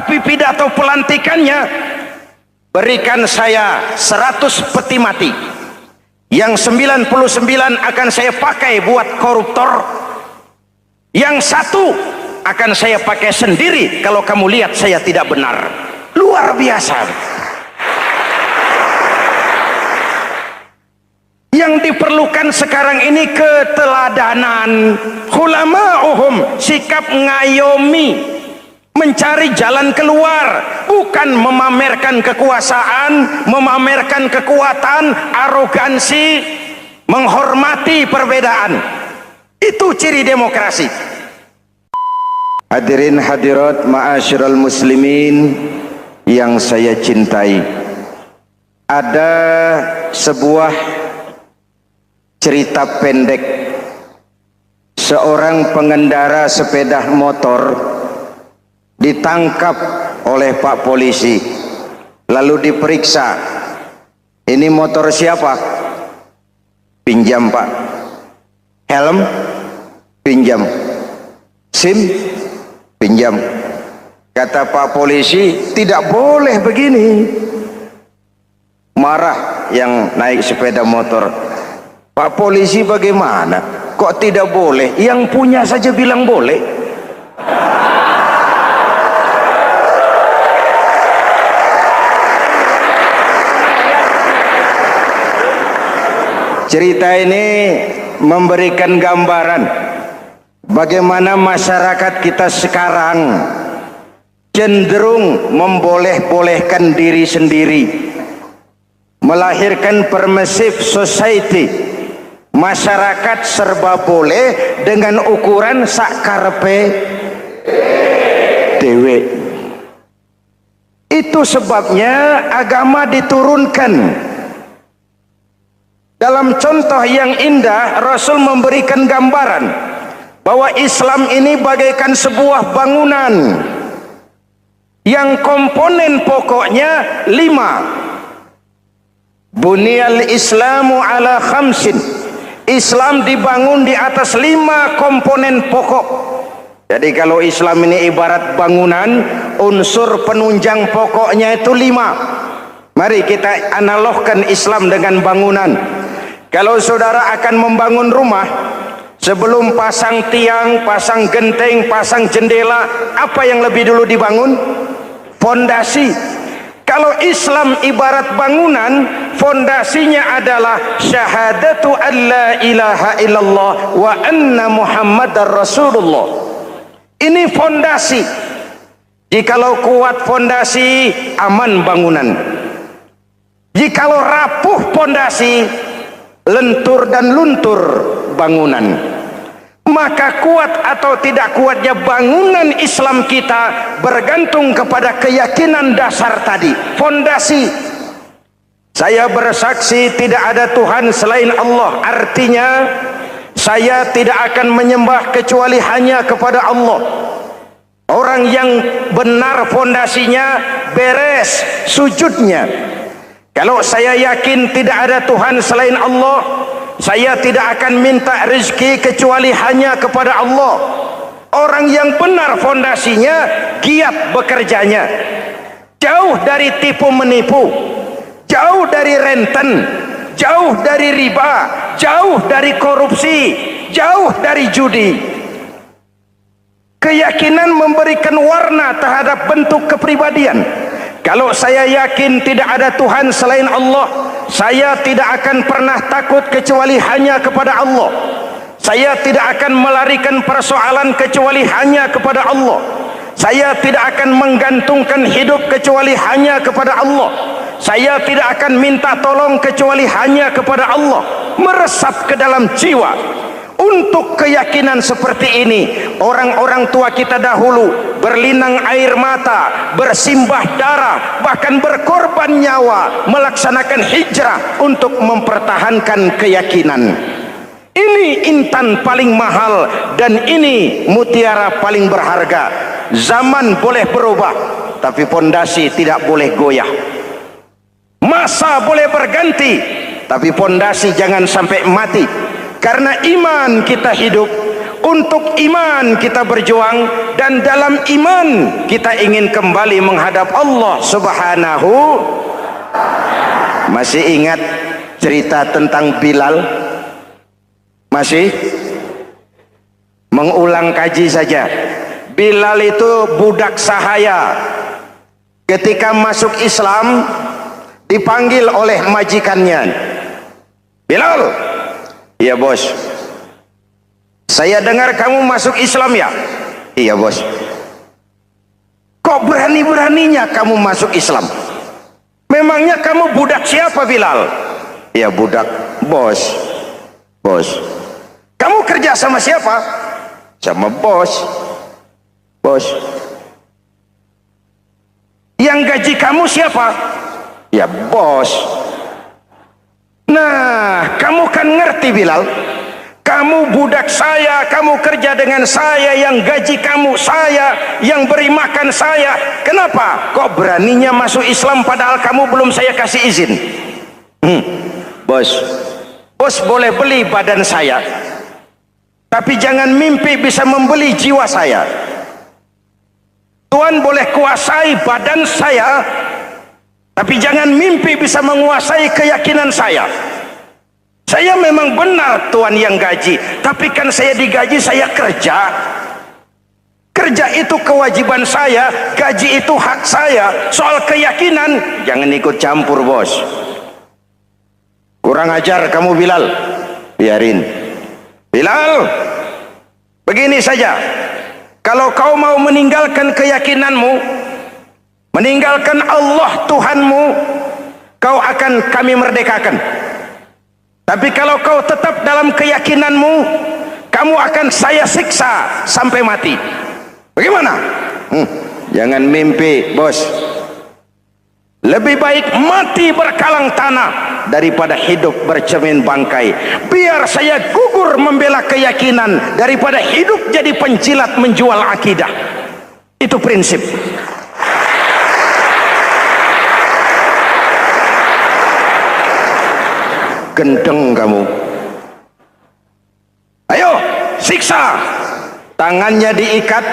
Tapi pidato pelantikannya, berikan saya 100 peti mati, yang 99 akan saya pakai buat koruptor, yang satu akan saya pakai sendiri kalau kamu lihat saya tidak benar. Luar biasa. Yang diperlukan sekarang ini keteladanan, hulama'uhum, sikap ngayomi, mencari jalan keluar, bukan memamerkan kekuasaan, memamerkan kekuatan, arogansi, menghormati perbedaan. Itu ciri demokrasi. Hadirin hadirat ma'asyiral muslimin yang saya cintai, ada sebuah cerita pendek. Seorang pengendara sepeda motor ditangkap oleh Pak polisi, lalu diperiksa. Ini motor siapa? Pinjam Pak. Helm? Pinjam. SIM? Pinjam. Kata Pak polisi, tidak boleh begini. Marah yang naik sepeda motor. Pak polisi bagaimana? Kok tidak boleh? Yang punya saja bilang boleh. Cerita ini memberikan gambaran bagaimana masyarakat kita sekarang cenderung memboleh-bolehkan diri sendiri, melahirkan permissive society. Masyarakat serba boleh dengan ukuran sakarepe dewe. Itu sebabnya agama diturunkan. Dalam contoh yang indah, Rasul memberikan gambaran bahwa Islam ini bagaikan sebuah bangunan yang komponen pokoknya 5. Bunyal Islamu ala khamsin. Islam dibangun di atas 5 komponen pokok. Jadi kalau Islam ini ibarat bangunan, unsur penunjang pokoknya itu 5. Mari kita analogkan Islam dengan bangunan. Kalau saudara akan membangun rumah, sebelum pasang tiang, pasang genteng, pasang jendela, apa yang lebih dulu dibangun? Fondasi. Kalau Islam ibarat bangunan, fondasinya adalah syahadatu an la ilaha illallah wa anna muhammadar rasulullah. Ini fondasi. Jikalau kuat fondasi, aman bangunan. Jikalau rapuh fondasi, lentur dan luntur bangunan. Maka kuat atau tidak kuatnya bangunan Islam kita bergantung kepada keyakinan dasar tadi, fondasi. Saya bersaksi tidak ada Tuhan selain Allah, artinya saya tidak akan menyembah kecuali hanya kepada Allah. Orang yang benar fondasinya beres sujudnya. Kalau saya yakin tidak ada Tuhan selain Allah, saya tidak akan minta rezeki kecuali hanya kepada Allah. Orang yang benar fondasinya, giat bekerjanya, jauh dari tipu menipu, jauh dari renten, jauh dari riba, jauh dari korupsi, jauh dari judi. Keyakinan memberikan warna terhadap bentuk kepribadian. Kalau saya yakin tidak ada Tuhan selain Allah, saya tidak akan pernah takut kecuali hanya kepada Allah. Saya tidak akan melarikan persoalan kecuali hanya kepada Allah. Saya tidak akan menggantungkan hidup kecuali hanya kepada Allah. Saya tidak akan minta tolong kecuali hanya kepada Allah. Meresap ke dalam jiwa. Untuk keyakinan seperti ini, orang-orang tua kita dahulu berlinang air mata, bersimbah darah, bahkan berkorban nyawa, melaksanakan hijrah untuk mempertahankan keyakinan. Ini intan paling mahal dan ini mutiara paling berharga. Zaman boleh berubah, tapi pondasi tidak boleh goyah. Masa boleh berganti, tapi pondasi jangan sampai mati. Karena iman kita hidup, Untuk iman kita berjuang, dan dalam iman kita ingin kembali menghadap Allah Subhanahu. Masih ingat cerita tentang Bilal? Masih? Mengulang kaji saja. Bilal itu budak sahaya. Ketika masuk Islam, dipanggil oleh majikannya. Bilal, iya bos. Saya dengar kamu masuk Islam ya? Iya bos. Kok berani-beraninya kamu masuk Islam? Memangnya kamu budak siapa Bilal? Ya budak bos. Bos. Kamu kerja sama siapa? Sama bos. Bos. Yang gaji kamu siapa? Ya bos. Nah, kamu kan ngerti Bilal, kamu budak saya, kamu kerja dengan saya, yang gaji kamu saya, yang beri makan saya. Kenapa? Kok beraninya masuk Islam padahal kamu belum saya kasih izin? Bos, bos boleh beli badan saya, tapi jangan mimpi bisa membeli jiwa saya. Tuhan boleh kuasai badan saya, tapi jangan mimpi bisa menguasai keyakinan saya. Saya memang benar Tuhan yang gaji, tapi kan saya digaji, saya kerja. Kerja itu kewajiban saya, gaji itu hak saya. Soal keyakinan, jangan ikut campur bos. Kurang ajar kamu Bilal. Biarin. Bilal, begini saja. Kalau kau mau meninggalkan keyakinanmu, meninggalkan Allah Tuhanmu, kau akan kami merdekakan. Tapi kalau kau tetap dalam keyakinanmu, kamu akan saya siksa sampai mati. Bagaimana? Jangan mimpi bos. Lebih baik mati berkalang tanah daripada hidup bercermin bangkai. Biar saya gugur membela keyakinan daripada hidup jadi penjilat menjual akidah. Itu prinsip. Gendeng kamu. Ayo siksa. Tangannya diikat,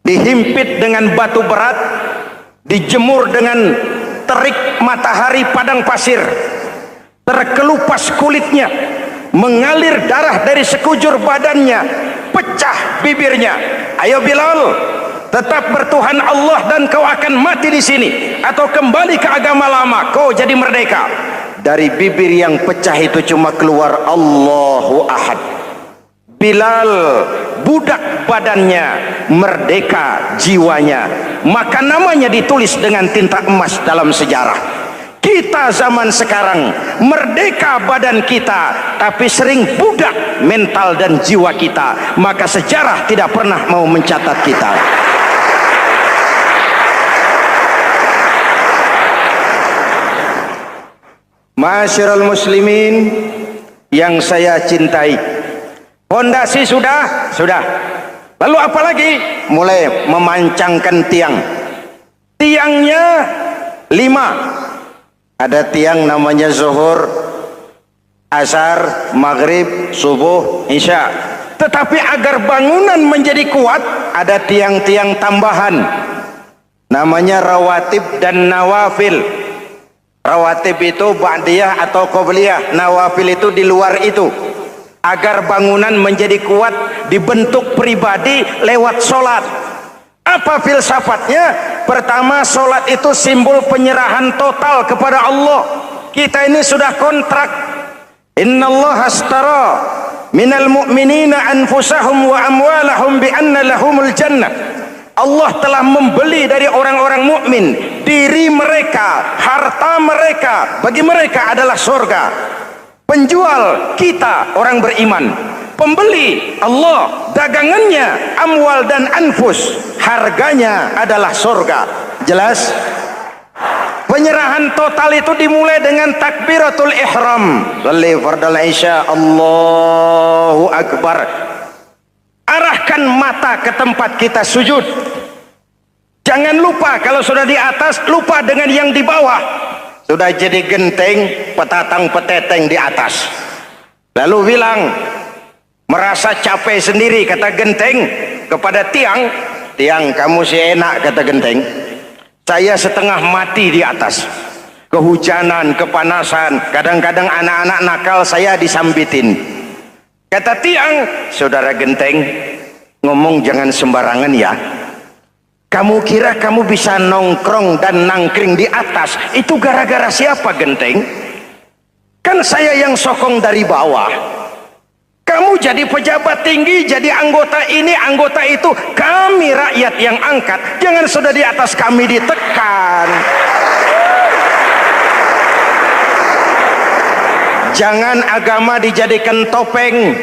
dihimpit dengan batu berat, dijemur dengan terik matahari padang pasir, terkelupas kulitnya, mengalir darah dari sekujur badannya, pecah bibirnya. Ayo Bilal, tetap bertuhan Allah dan kau akan mati di sini, atau kembali ke agama lama, kau jadi merdeka. Dari bibir yang pecah itu cuma keluar Allahu Ahad. Bilal budak badannya, merdeka jiwanya, maka namanya ditulis dengan tinta emas dalam sejarah. Kita zaman sekarang merdeka badan kita, tapi sering budak mental dan jiwa kita, maka sejarah tidak pernah mau mencatat kita. Ma'asyiral muslimin yang saya cintai, fondasi sudah. Lalu apa lagi? Mulai memancangkan tiang. Tiangnya 5. Ada tiang namanya zuhur, asar, maghrib, subuh, isya. Tetapi agar bangunan menjadi kuat, ada tiang-tiang tambahan. Namanya rawatib dan nawafil. Rawatib itu ba'diyah atau qobliyah, nawafil itu di luar itu. Agar bangunan menjadi kuat, dibentuk pribadi lewat solat. Apa filsafatnya? Pertama, solat itu simbol penyerahan total kepada Allah. Kita ini sudah kontrak. Innallaha astara minal mu'minina anfusahum wa amwalahum bi anna lahumul jannah. Allah telah membeli dari orang-orang mukmin diri mereka, harta mereka, bagi mereka adalah surga. Penjual kita orang beriman, pembeli Allah, dagangannya amwal dan anfus, harganya adalah surga. Jelas? Penyerahan total itu dimulai dengan takbiratul ihram. Shalli fardal isya, Allahu akbar. Arahkan mata ke tempat kita sujud. Jangan lupa kalau sudah di atas, lupa dengan yang di bawah. Sudah jadi genteng, petatang peteteng di atas. Lalu bilang, merasa capek sendiri, kata Genteng kepada Tiang, Tiang kamu sih enak, kata Genteng, saya setengah mati di atas, kehujanan, kepanasan, kadang-kadang anak-anak nakal saya disambitin. Kata Tiang, saudara Genteng, ngomong jangan sembarangan ya. Kamu kira kamu bisa nongkrong dan nangkring di atas itu gara-gara siapa, Genteng? Kan saya yang sokong dari bawah. Kamu jadi pejabat tinggi, jadi anggota ini, anggota itu, kami rakyat yang angkat. Jangan sudah di atas kami ditekan. Jangan agama dijadikan topeng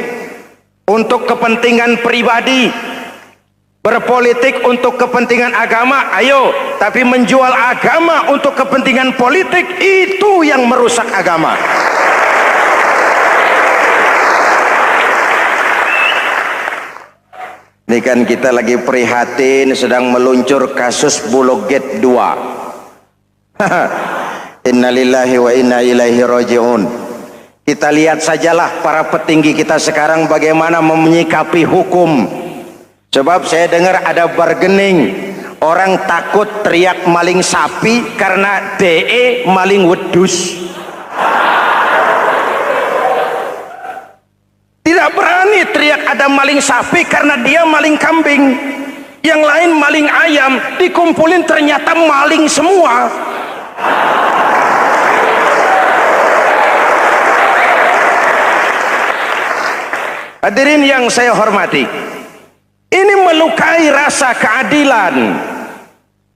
untuk kepentingan pribadi. Berpolitik untuk kepentingan agama, ayo, tapi menjual agama untuk kepentingan politik, itu yang merusak agama. Ini kan kita lagi prihatin sedang meluncur kasus Bulog Gate 2. Innalillahi wa inna ilaihi raji'un. Kita lihat sajalah para petinggi kita sekarang bagaimana menyikapi hukum. Sebab saya dengar ada bargaining, orang takut teriak maling sapi karena DE maling wedus. Tidak berani teriak ada maling sapi karena dia maling kambing. Yang lain maling ayam, dikumpulin ternyata maling semua. Hadirin yang saya hormati, ini melukai rasa keadilan.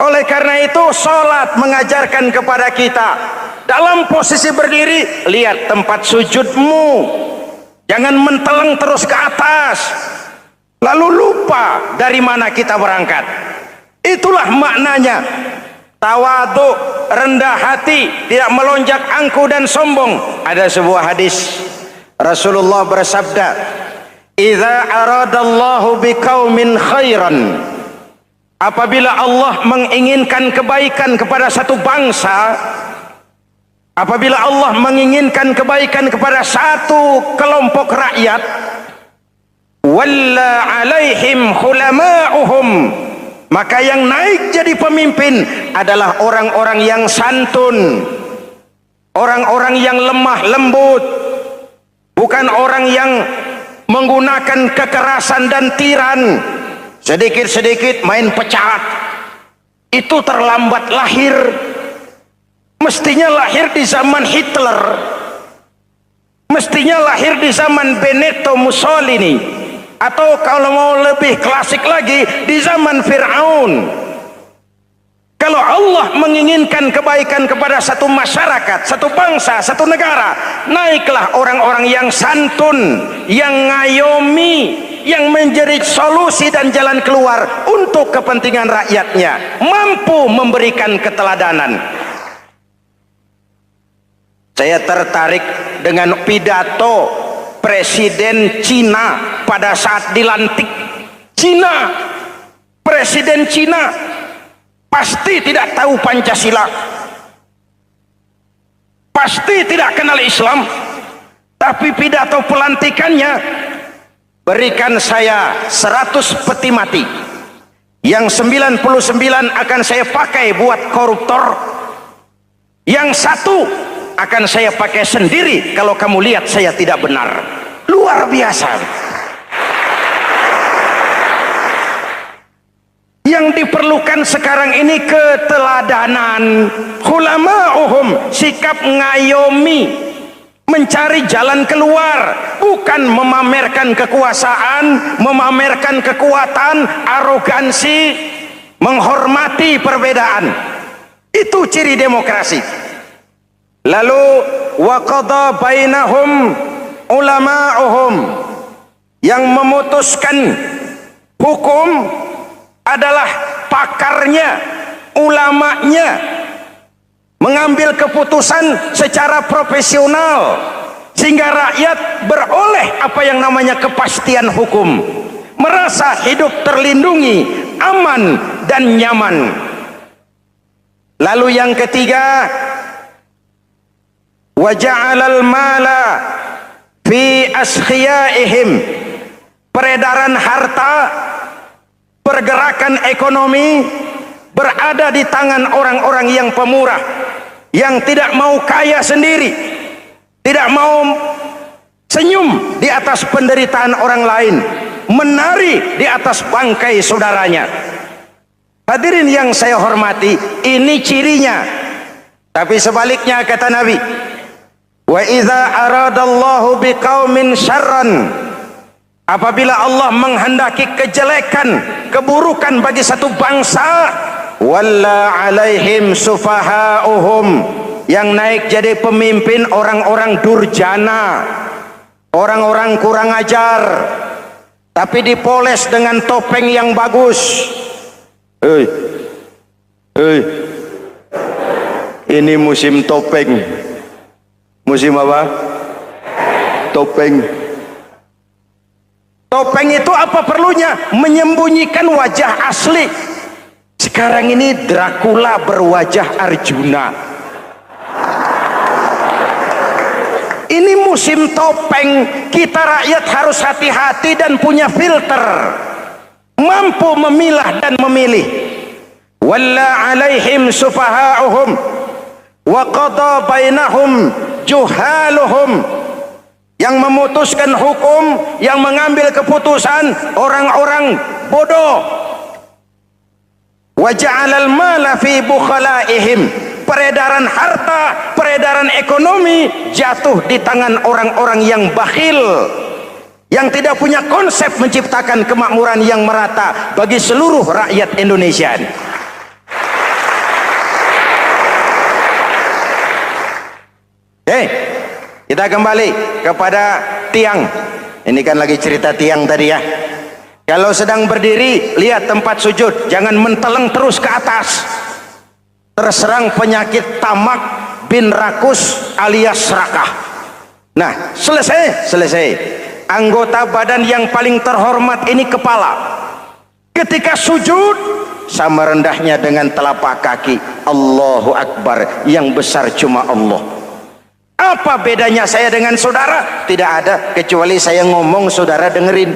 Oleh karena itu, sholat mengajarkan kepada kita dalam posisi berdiri, lihat tempat sujudmu, jangan menteleng terus ke atas lalu lupa dari mana kita berangkat. Itulah maknanya tawadhu, rendah hati, tidak melonjak angku dan sombong. Ada sebuah hadis Rasulullah bersabda, idza aradallahu biqaumin khairan, apabila Allah menginginkan kebaikan kepada satu bangsa, apabila Allah menginginkan kebaikan kepada satu kelompok rakyat, walla alaihim khulama'uhum, maka yang naik jadi pemimpin adalah orang-orang yang santun, orang-orang yang lemah lembut, bukan orang yang menggunakan kekerasan dan tiran, sedikit-sedikit main pecat. Itu terlambat lahir. Mestinya lahir di zaman Hitler, mestinya lahir di zaman Benito Mussolini, atau kalau mau lebih klasik lagi di zaman Fir'aun. Kalau Allah menginginkan kebaikan kepada satu masyarakat, satu bangsa, satu negara, naiklah orang-orang yang santun, yang ngayomi, yang menjadi solusi dan jalan keluar untuk kepentingan rakyatnya, mampu memberikan keteladanan. Saya tertarik dengan pidato Presiden Cina pada saat dilantik. Cina, Presiden Cina pasti tidak tahu Pancasila, pasti tidak kenal Islam, tapi pidato pelantikannya, berikan saya 100 peti mati, yang 99 akan saya pakai buat koruptor, yang satu akan saya pakai sendiri kalau kamu lihat saya tidak benar. Luar biasa. Yang diperlukan sekarang ini keteladanan, khulama'uhum, sikap ngayomi, mencari jalan keluar, bukan memamerkan kekuasaan, memamerkan kekuatan, arogansi, menghormati perbedaan. Itu ciri demokrasi. Lalu wa qada bainahum ulama'uhum, yang memutuskan hukum adalah pakarnya, ulamanya, mengambil keputusan secara profesional sehingga rakyat beroleh apa yang namanya kepastian hukum, merasa hidup terlindungi, aman dan nyaman. Lalu yang ketiga, wa ja'alal mala fi askhiyaihim, peredaran harta, pergerakan ekonomi berada di tangan orang-orang yang pemurah, yang tidak mau kaya sendiri, tidak mau senyum di atas penderitaan orang lain, menari di atas bangkai saudaranya. Hadirin yang saya hormati, ini cirinya. Tapi sebaliknya kata Nabi, wa idza aradallahu biqaumin syarran, apabila Allah menghendaki kejelekan, keburukan bagi satu bangsa, walla alaihim sufahauhum, yang naik jadi pemimpin orang-orang durjana, orang-orang kurang ajar, tapi dipoles dengan topeng yang bagus. Ini musim topeng. Musim apa? Topeng. Topeng itu apa perlunya? Menyembunyikan wajah asli. Sekarang ini Dracula berwajah Arjuna. Ini musim topeng. Kita rakyat harus hati-hati dan punya filter, mampu memilah dan memilih. Walla alaihim sufahauhum wa qada bainahum juhaluhum, yang memutuskan hukum, yang mengambil keputusan orang-orang bodoh. Wa ja'alal mala fi bukhalaihim, peredaran harta, peredaran ekonomi jatuh di tangan orang-orang yang bakhil, yang tidak punya konsep menciptakan kemakmuran yang merata bagi seluruh rakyat Indonesia. Kita kembali kepada tiang. Ini kan lagi cerita tiang tadi ya. Kalau sedang berdiri, lihat tempat sujud, jangan menteleng terus ke atas. Terserang penyakit tamak bin rakus alias serakah. Nah, selesai. Anggota badan yang paling terhormat ini kepala. Ketika sujud, sama rendahnya dengan telapak kaki. Allahu Akbar, yang besar cuma Allah. Apa bedanya saya dengan saudara? Tidak ada, kecuali saya ngomong saudara dengerin.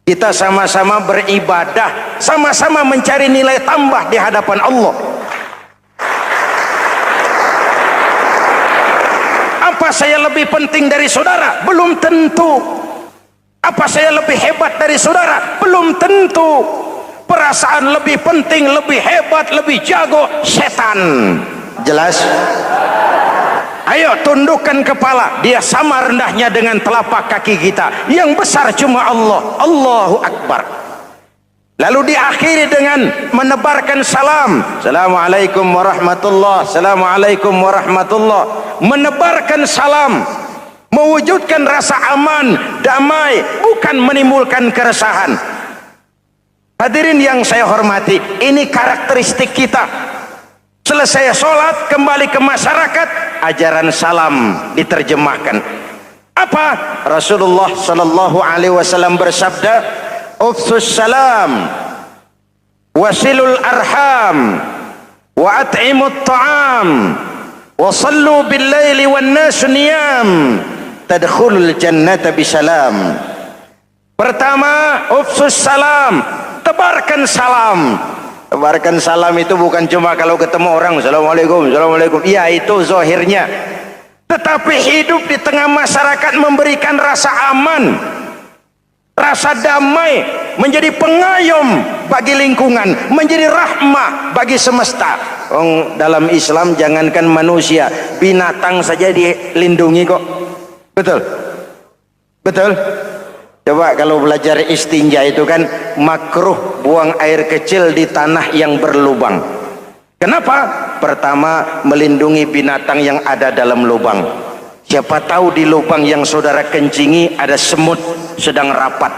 Kita sama-sama beribadah, sama-sama mencari nilai tambah di hadapan Allah. Apa saya lebih penting dari saudara? Belum tentu. Apa saya lebih hebat dari saudara? Belum tentu. Perasaan lebih penting, lebih hebat, lebih jago setan. Jelas? Ayo tundukkan kepala, dia sama rendahnya dengan telapak kaki kita. Yang besar cuma Allah. Allahu Akbar. Lalu diakhiri dengan menebarkan salam. Assalamualaikum warahmatullah. Assalamualaikum warahmatullah. Menebarkan salam, mewujudkan rasa aman, damai, bukan menimbulkan keresahan. Hadirin yang saya hormati, ini karakteristik kita. Selesai sholat, kembali ke masyarakat, ajaran salam diterjemahkan. Apa? Rasulullah sallallahu alaihi wasallam bersabda, "Ufsus salam, wasilul arham, wa at'imut ta'am, wa sallu bil laili wan nasu niyam, tadkhulul jannata bisalam." Pertama, ufsus salam, tebarkan salam. Tebarkan salam itu bukan cuma kalau ketemu orang assalamualaikum, assalamualaikum. Iya, itu zahirnya. Tetapi hidup di tengah masyarakat memberikan rasa aman, rasa damai, menjadi pengayom bagi lingkungan, menjadi rahmah bagi semesta. Dalam Islam jangankan manusia, binatang saja dilindungi kok. Betul? Betul? Coba kalau belajar istinja itu kan makruh buang air kecil di tanah yang berlubang. Kenapa? Pertama, melindungi binatang yang ada dalam lubang. Siapa tahu di lubang yang saudara kencingi ada semut sedang rapat.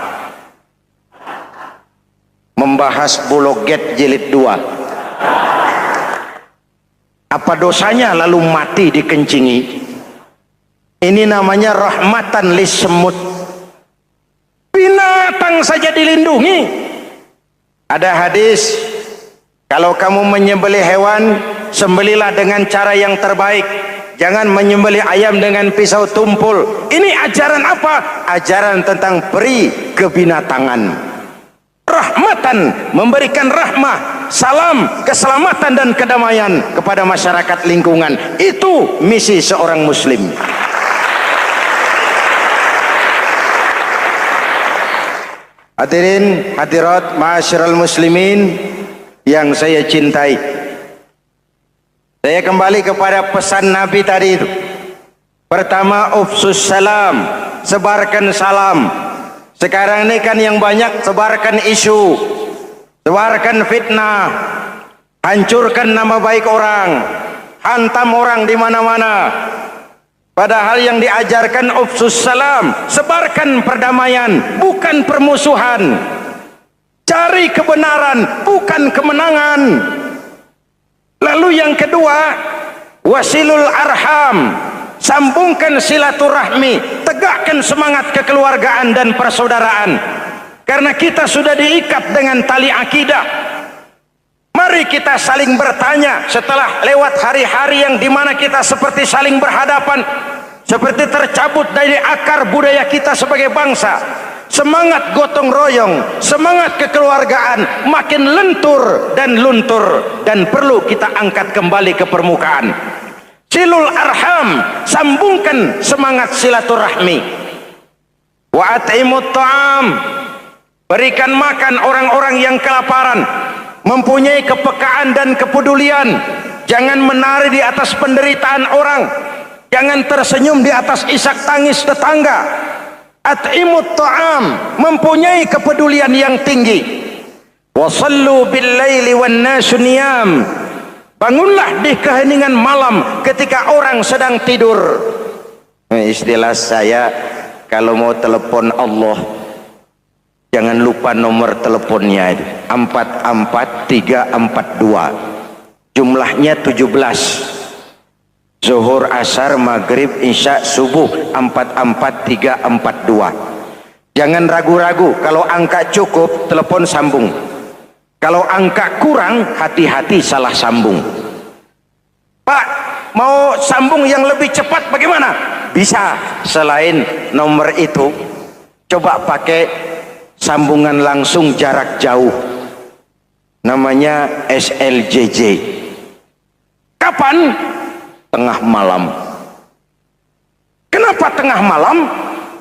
Membahas Bologet jilid 2. Apa dosanya lalu mati dikencingi? Ini namanya rahmatan lis semut. Binatang saja dilindungi. Ada hadis, kalau kamu menyembelih hewan, sembelilah dengan cara yang terbaik. Jangan menyembelih ayam dengan pisau tumpul. Ini ajaran apa? Ajaran tentang peri kebinatangan. Rahmatan, memberikan rahmah, salam, keselamatan dan kedamaian kepada masyarakat lingkungan. Itu misi seorang muslim. Hadirin hadirat ma'asyiral muslimin yang saya cintai, saya kembali kepada pesan Nabi tadi itu. Pertama, ufsus salam, sebarkan salam. Sekarang ini kan yang banyak sebarkan isu, sebarkan fitnah, hancurkan nama baik orang, hantam orang di mana-mana. Padahal yang diajarkan ufsus salam, sebarkan perdamaian, bukan permusuhan. Cari kebenaran, bukan kemenangan. Lalu yang kedua, wasilul arham, sambungkan silaturahmi, tegakkan semangat kekeluargaan dan persaudaraan. Karena kita sudah diikat dengan tali akidah. Mari kita saling bertanya setelah lewat hari-hari yang dimana kita seperti saling berhadapan, seperti tercabut dari akar budaya kita sebagai bangsa. Semangat gotong royong, semangat kekeluargaan makin lentur dan luntur, dan perlu kita angkat kembali ke permukaan. Silul arham, sambungkan semangat silaturahmi. Wa at'imut ta'am, berikan makan orang-orang yang kelaparan, mempunyai kepekaan dan kepedulian. Jangan menari di atas penderitaan orang, jangan tersenyum di atas isak tangis tetangga. At'imut ta'am, mempunyai kepedulian yang tinggi. Wa sallu bil laili wan nasu niyam, bangunlah di keheningan malam ketika orang sedang tidur. Istilah saya, kalau mau telepon Allah, jangan lupa nomor teleponnya itu 44342, jumlahnya 17. Zuhur, asar, maghrib, isya, subuh 44342. Jangan ragu-ragu. Kalau angka cukup, telepon sambung. Kalau angka kurang, hati-hati salah sambung. Pak, mau sambung yang lebih cepat bagaimana? Bisa. Selain nomor itu, coba pakai sambungan langsung jarak jauh, namanya SLJJ. Kapan? Tengah malam. Kenapa tengah malam?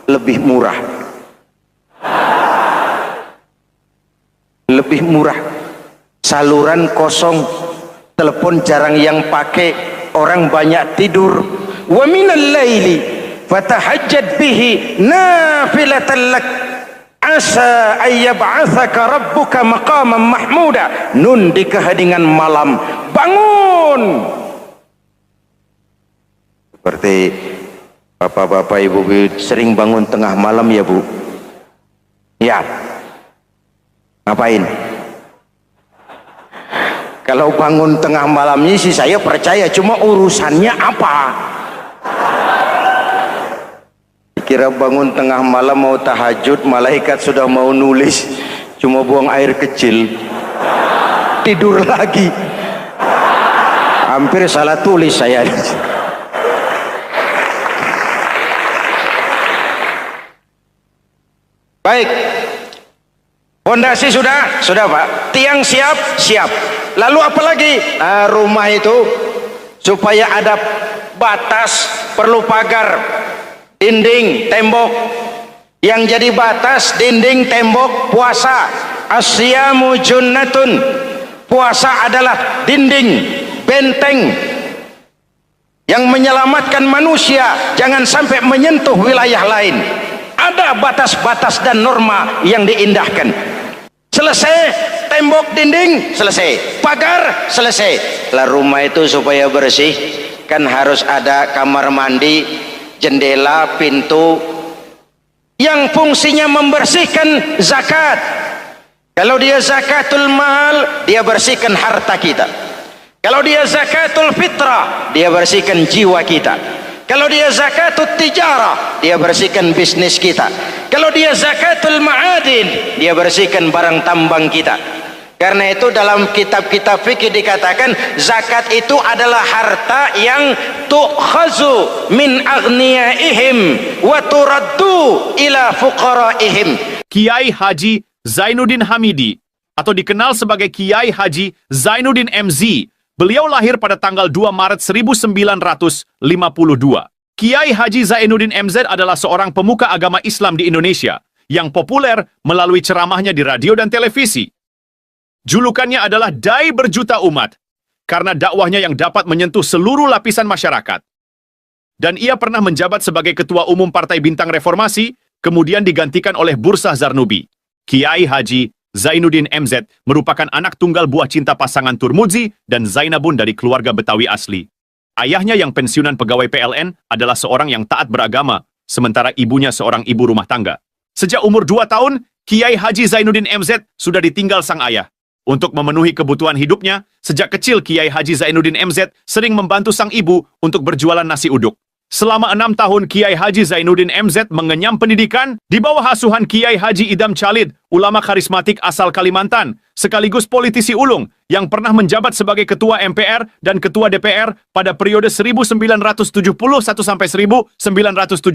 Lebih murah. Lebih murah. Saluran kosong, telepon jarang yang pakai, orang banyak tidur. Wa minal laili fatahajjad bihi nafilatan lak asa ayyab'atsaka rabbuka maqaman mahmuda. Nun, di keheningan malam bangun. Seperti bapak-bapak, ibu-ibu sering bangun tengah malam ya Bu? Ya. Ngapain? Kalau bangun tengah malamnya sih saya percaya, cuma urusannya apa? Kira bangun tengah malam mau tahajud, malaikat sudah mau nulis, cuma buang air kecil, tidur lagi. Hampir salah tulis saya. Baik, fondasi sudah Pak, tiang siap. Lalu apa lagi? Rumah itu supaya ada batas, perlu pagar, dinding, tembok. Yang jadi batas, dinding, tembok, puasa. Asyamu junnatun, puasa adalah dinding, benteng yang menyelamatkan manusia jangan sampai menyentuh wilayah lain. Ada batas-batas dan norma yang diindahkan. Selesai tembok, dinding, selesai pagar, selesai. Lah rumah itu supaya bersih kan harus ada kamar mandi, jendela, pintu yang fungsinya membersihkan zakat. Kalau dia zakatul mal, dia bersihkan harta kita. Kalau dia zakatul fitrah, dia bersihkan jiwa kita. Kalau dia zakatul tijarah, dia bersihkan bisnis kita. Kalau dia zakatul ma'adin, dia bersihkan barang tambang kita. Karena itu dalam kitab-kitab fikih dikatakan zakat itu adalah harta yang tu'khazu min aghniyaihim wa turaddu ila fuqaraihim. Kiai Haji Zainuddin Hamidi atau dikenal sebagai Kiai Haji Zainuddin MZ. Beliau lahir pada tanggal 2 Maret 1952. Kiai Haji Zainuddin MZ adalah seorang pemuka agama Islam di Indonesia yang populer melalui ceramahnya di radio dan televisi. Julukannya adalah Dai Berjuta Umat karena dakwahnya yang dapat menyentuh seluruh lapisan masyarakat. Dan ia pernah menjabat sebagai Ketua Umum Partai Bintang Reformasi, kemudian digantikan oleh Bursah Zarnubi. Kiai Haji Zainuddin MZ merupakan anak tunggal buah cinta pasangan Turmuzi dan Zainabun dari keluarga Betawi asli. Ayahnya yang pensiunan pegawai PLN adalah seorang yang taat beragama, sementara ibunya seorang ibu rumah tangga. Sejak umur 2 tahun, Kiai Haji Zainuddin MZ sudah ditinggal sang ayah. Untuk memenuhi kebutuhan hidupnya, sejak kecil Kiai Haji Zainuddin MZ sering membantu sang ibu untuk berjualan nasi uduk. Selama 6 tahun Kiai Haji Zainuddin MZ mengenyam pendidikan di bawah asuhan Kiai Haji Idam Chalid, ulama karismatik asal Kalimantan, sekaligus politisi ulung yang pernah menjabat sebagai Ketua MPR dan Ketua DPR pada periode 1971 sampai 1977.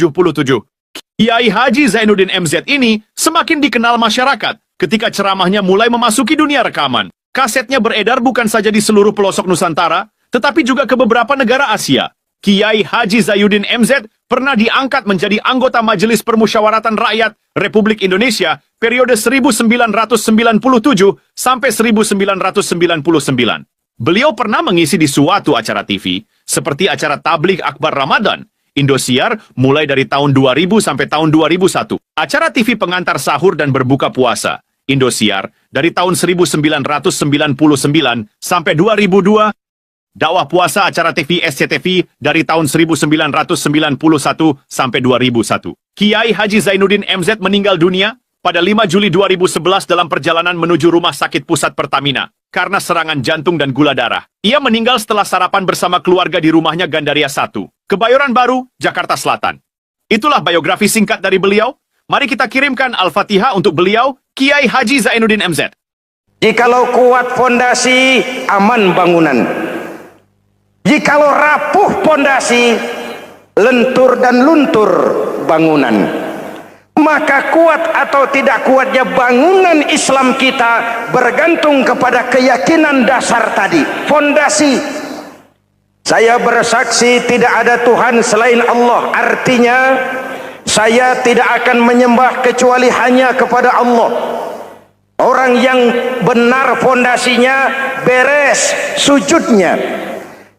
Kiai Haji Zainuddin MZ ini semakin dikenal masyarakat ketika ceramahnya mulai memasuki dunia rekaman. Kasetnya beredar bukan saja di seluruh pelosok Nusantara, tetapi juga ke beberapa negara Asia. Kiai Haji Zainuddin MZ pernah diangkat menjadi anggota Majelis Permusyawaratan Rakyat Republik Indonesia periode 1997 sampai 1999. Beliau pernah mengisi di suatu acara TV, seperti acara Tabligh Akbar Ramadan, Indosiar mulai dari tahun 2000 sampai tahun 2001. Acara TV pengantar sahur dan berbuka puasa, Indosiar, dari tahun 1999 sampai 2002. Dakwah puasa acara TV SCTV dari tahun 1991 sampai 2001. Kiai Haji Zainuddin MZ meninggal dunia pada 5 Juli 2011 dalam perjalanan menuju Rumah Sakit Pusat Pertamina karena serangan jantung dan gula darah. Ia meninggal setelah sarapan bersama keluarga di rumahnya Gandaria 1, Kebayoran Baru, Jakarta Selatan. Itulah biografi singkat dari beliau. Mari kita kirimkan Al-Fatihah untuk beliau, Kiai Haji Zainuddin MZ. Jikalau kuat fondasi, aman bangunan. Jikalau rapuh pondasi, lentur dan luntur bangunan. Maka kuat atau tidak kuatnya bangunan Islam kita bergantung kepada keyakinan dasar tadi, fondasi. Saya bersaksi tidak ada Tuhan selain Allah, artinya saya tidak akan menyembah kecuali hanya kepada Allah. Orang yang benar fondasinya beres sujudnya.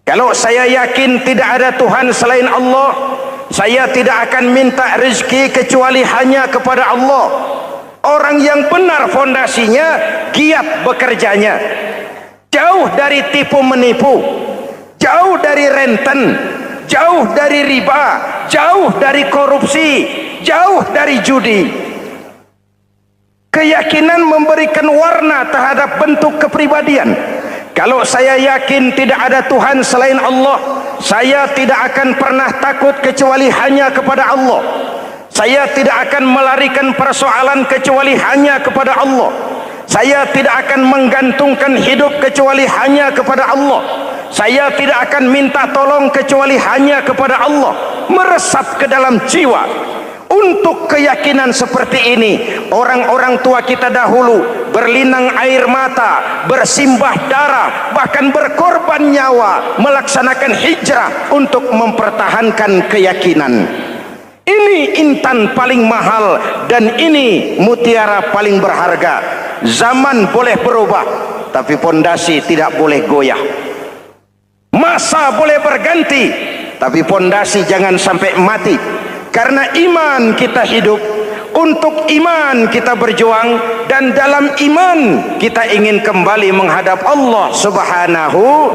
Kalau saya yakin tidak ada Tuhan selain Allah, saya tidak akan minta rezeki kecuali hanya kepada Allah. Orang yang benar fondasinya, giat bekerjanya, jauh dari tipu menipu, jauh dari renten, jauh dari riba, jauh dari korupsi, jauh dari judi. Keyakinan memberikan warna terhadap bentuk kepribadian. Kalau saya yakin tidak ada Tuhan selain Allah, saya tidak akan pernah takut kecuali hanya kepada Allah. Saya tidak akan melarikan persoalan kecuali hanya kepada Allah. Saya tidak akan menggantungkan hidup kecuali hanya kepada Allah. Saya tidak akan minta tolong kecuali hanya kepada Allah. Meresap ke dalam jiwa. Untuk keyakinan seperti ini, orang-orang tua kita dahulu berlinang air mata, bersimbah darah, bahkan berkorban nyawa, melaksanakan hijrah untuk mempertahankan keyakinan. Ini intan paling mahal dan ini mutiara paling berharga. Zaman boleh berubah, tapi pondasi tidak boleh goyah. Masa boleh berganti, tapi pondasi jangan sampai mati. Karena iman kita hidup, untuk iman kita berjuang, dan dalam iman kita ingin kembali menghadap Allah Subhanahu.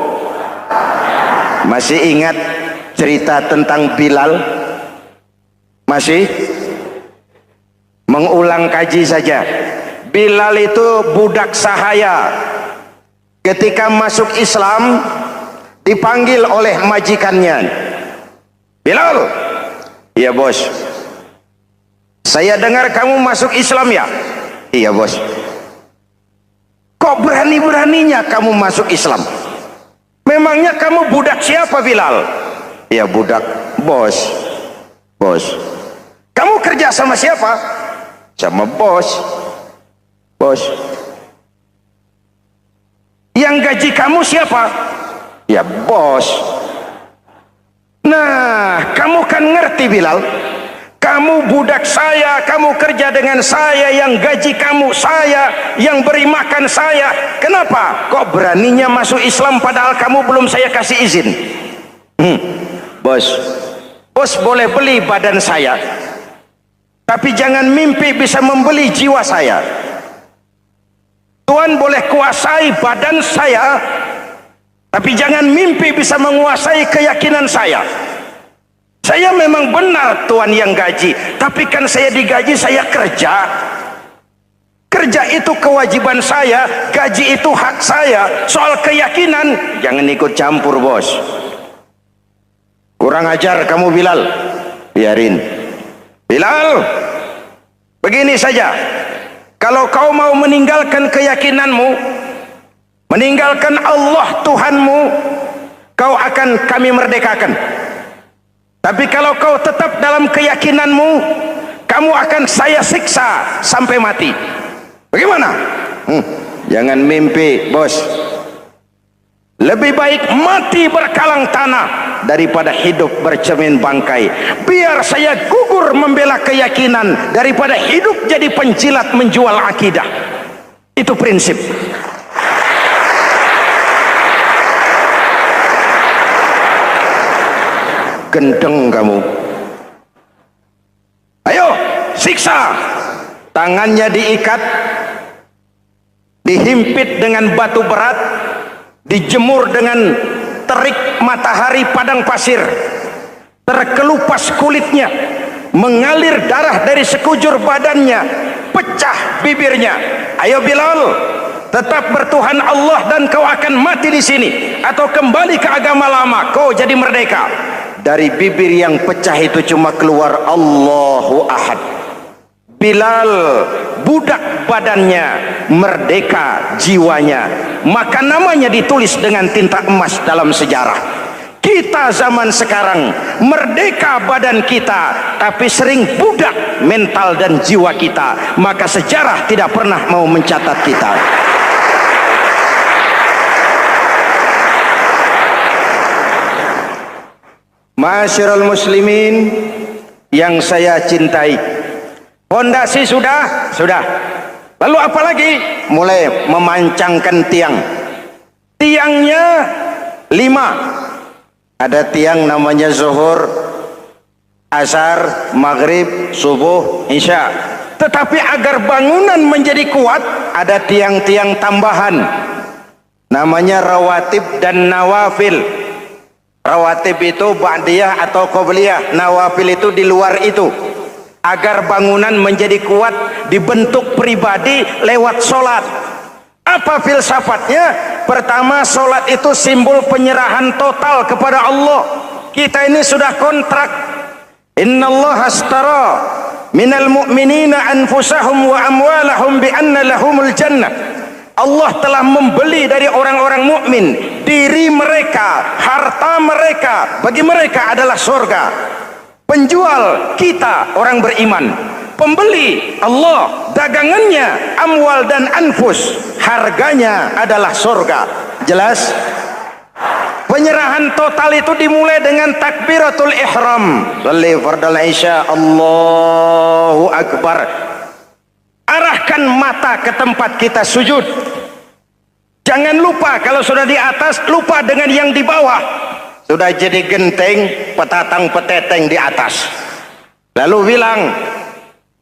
Masih ingat cerita tentang Bilal? Masih? Mengulang kaji saja. Bilal itu budak sahaya. Ketika masuk Islam dipanggil oleh majikannya. Bilal, iya bos. Saya dengar kamu masuk Islam ya? Iya bos. Kok Kok berani-beraninya kamu masuk Islam? Memangnya kamu budak siapa, Bilal? Ya, budak bos. Bos. Kamu kerja sama siapa? Sama bos. Bos. Yang gaji kamu siapa? Ya, bos. Nah, kamu kan ngerti, Bilal. Kamu budak saya, kamu kerja dengan saya, yang gaji kamu saya, yang beri makan saya. Kenapa? Kok beraninya masuk Islam padahal kamu belum saya kasih izin? Bos, bos boleh beli badan saya, tapi jangan mimpi bisa membeli jiwa saya. Tuhan boleh kuasai badan saya, tapi jangan mimpi bisa menguasai keyakinan saya. Saya memang benar Tuhan yang gaji, tapi kan saya digaji, saya kerja. Kerja itu kewajiban saya, gaji itu hak saya. Soal keyakinan, jangan ikut campur, bos. Kurang ajar kamu, Bilal. Biarin. Bilal, begini saja. Kalau kau mau meninggalkan keyakinanmu, meninggalkan Allah Tuhanmu, kau akan kami merdekakan. Tapi kalau kau tetap dalam keyakinanmu, kamu akan saya siksa sampai mati. Bagaimana? Jangan mimpi, bos. Lebih baik mati berkalang tanah daripada hidup bercermin bangkai. Biar saya gugur membela keyakinan daripada hidup jadi penjilat menjual akidah. Itu prinsip. Gendeng kamu. Ayo, siksa. Tangannya diikat, dihimpit dengan batu berat, dijemur dengan terik matahari padang pasir, terkelupas kulitnya, mengalir darah dari sekujur badannya, pecah bibirnya. Ayo Bilal, tetap bertuhan Allah dan kau akan mati di sini, atau kembali ke agama lama, kau jadi merdeka. Dari bibir yang pecah itu cuma keluar Allahu Ahad. Bilal budak badannya, merdeka jiwanya, maka namanya ditulis dengan tinta emas dalam sejarah. Kita zaman sekarang merdeka badan kita, tapi sering budak mental dan jiwa kita, maka sejarah tidak pernah mau mencatat kita. Masyarul muslimin yang saya cintai, fondasi sudah. Lalu apa lagi? Mulai memancangkan tiang. Tiangnya 5. Ada tiang namanya zuhur, asar, maghrib, subuh, isya. Tetapi agar bangunan menjadi kuat, ada tiang-tiang tambahan. Namanya rawatib dan nawafil. Rawatib itu ba'diyah atau qobliyah, nawafil itu di luar itu. Agar bangunan menjadi kuat, dibentuk pribadi lewat solat. Apa filsafatnya? Pertama, solat itu simbol penyerahan total kepada Allah. Kita ini sudah kontrak. Innallaha astara minal mu'minina anfusahum wa amwalahum bi anna lahumul jannah. Allah telah membeli dari orang-orang mukmin diri mereka, harta mereka, bagi mereka adalah surga. Penjual kita orang beriman, pembeli Allah, dagangannya amwal dan anfus, harganya adalah surga. Jelas? Penyerahan total itu dimulai dengan takbiratul ihram. Shalli fardal isya, Allahu akbar. Arahkan mata ke tempat kita sujud. Jangan lupa kalau sudah di atas, lupa dengan yang di bawah. Sudah jadi genteng, petatang peteteng di atas. Lalu bilang,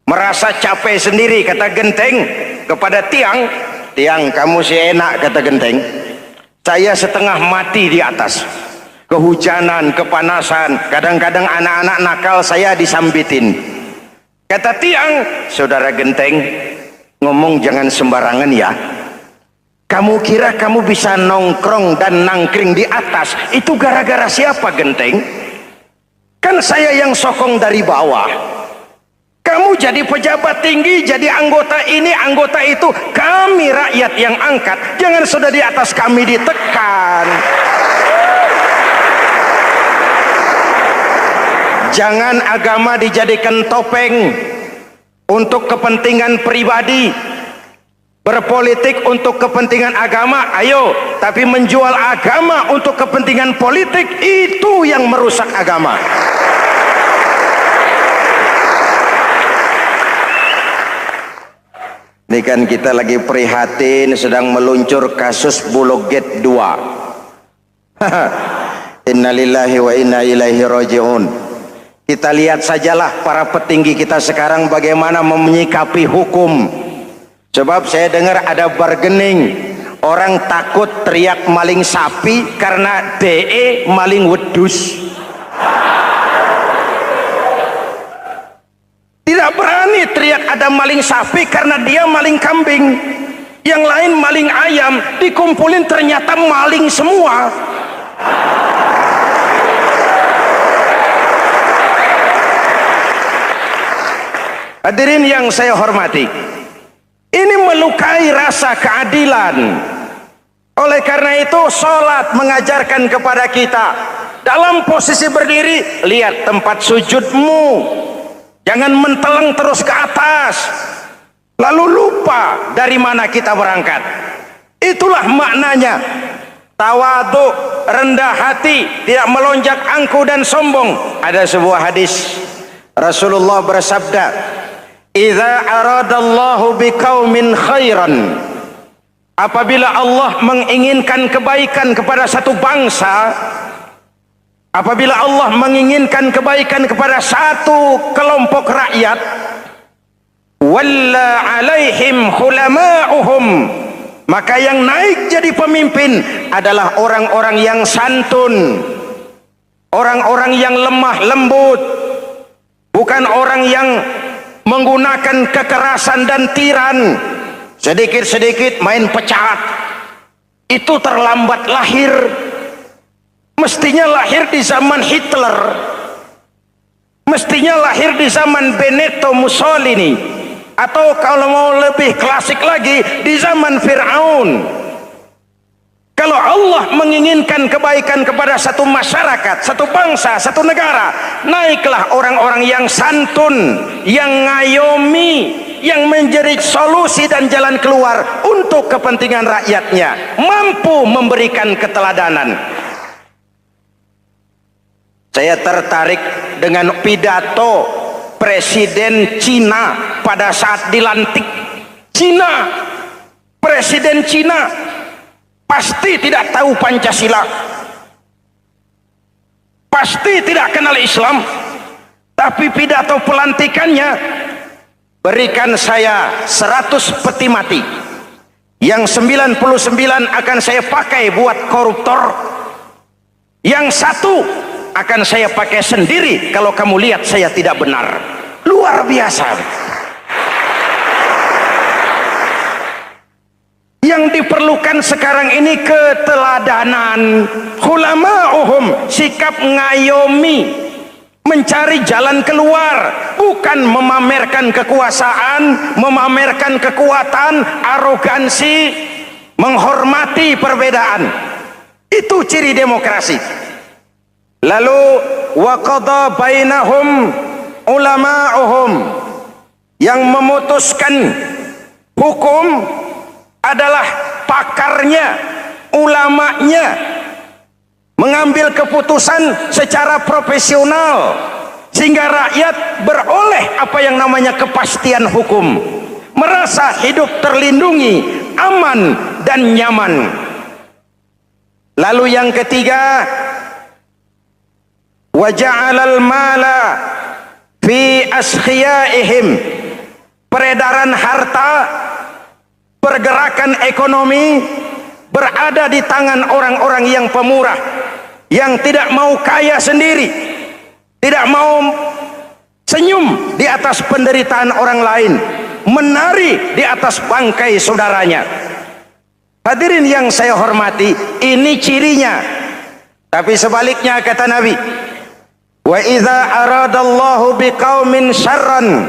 merasa capek sendiri, kata genteng kepada tiang. Tiang, kamu sih enak, kata genteng. Saya setengah mati di atas. Kehujanan, kepanasan, kadang-kadang anak-anak nakal saya disambitin. Kata tiang, saudara genteng, ngomong jangan sembarangan ya. Kamu kira kamu bisa nongkrong dan nangkring di atas, itu gara-gara siapa genteng? Kan saya yang sokong dari bawah. Kamu jadi pejabat tinggi, jadi anggota ini, anggota itu. Kami rakyat yang angkat. Jangan sudah di atas kami ditekan. Jangan agama dijadikan topeng untuk kepentingan pribadi. Berpolitik untuk kepentingan agama, ayo. Tapi menjual agama untuk kepentingan politik, itu yang merusak agama. Ini kan kita lagi prihatin sedang meluncur kasus Bulog Gate 2. Innalillahi wa inna ilaihi raji'un. Kita lihat sajalah para petinggi kita sekarang bagaimana menyikapi hukum. Sebab saya dengar ada bargaining. Orang takut teriak maling sapi karena DE maling wedus. Tidak berani teriak ada maling sapi karena dia maling kambing. Yang lain maling ayam, dikumpulin ternyata maling semua. Hadirin yang saya hormati, ini melukai rasa keadilan. Oleh karena itu sholat mengajarkan kepada kita, dalam posisi berdiri, lihat tempat sujudmu. Jangan menteleng terus ke atas, lalu lupa dari mana kita berangkat. Itulah maknanya tawadhu, rendah hati, tidak melonjak angku dan sombong. Ada sebuah hadis Rasulullah bersabda, "Idza aradallahu biqaumin khairan." Apabila Allah menginginkan kebaikan kepada satu bangsa, apabila Allah menginginkan kebaikan kepada satu kelompok rakyat, walla alaihim khulama'uhum, maka yang naik jadi pemimpin adalah orang-orang yang santun, orang-orang yang lemah lembut, bukan orang yang menggunakan kekerasan dan tiran. Sedikit-sedikit main pecat. Itu terlambat lahir. Mestinya lahir di zaman Hitler, mestinya lahir di zaman Benito Mussolini, atau kalau mau lebih klasik lagi di zaman Fir'aun. Kalau Allah menginginkan kebaikan kepada satu masyarakat, satu bangsa, satu negara, naiklah orang-orang yang santun, yang ngayomi, yang menjadi solusi dan jalan keluar untuk kepentingan rakyatnya, mampu memberikan keteladanan. Saya tertarik dengan pidato Presiden Cina pada saat dilantik. Cina, Presiden Cina pasti tidak tahu Pancasila, pasti tidak kenal Islam, tapi pidato pelantikannya, berikan saya 100 peti mati, yang 99 akan saya pakai buat koruptor, yang satu akan saya pakai sendiri kalau kamu lihat saya tidak benar. Luar biasa. Yang diperlukan sekarang ini keteladanan, hulama'uhum, sikap ngayomi, mencari jalan keluar, bukan memamerkan kekuasaan, memamerkan kekuatan, arogansi, menghormati perbedaan. Itu ciri demokrasi. Lalu wa qada bainahum ulama'uhum, yang memutuskan hukum adalah pakarnya, ulamanya, mengambil keputusan secara profesional sehingga rakyat beroleh apa yang namanya kepastian hukum, merasa hidup terlindungi, aman dan nyaman. Lalu yang ketiga, wa ja'alal mala fi askhiyaihim, peredaran harta, pergerakan ekonomi berada di tangan orang-orang yang pemurah, yang tidak mau kaya sendiri, tidak mau senyum di atas penderitaan orang lain, menari di atas bangkai saudaranya. Hadirin yang saya hormati, ini cirinya. Tapi sebaliknya kata Nabi, wa idza aradallahu biqaumin syarran,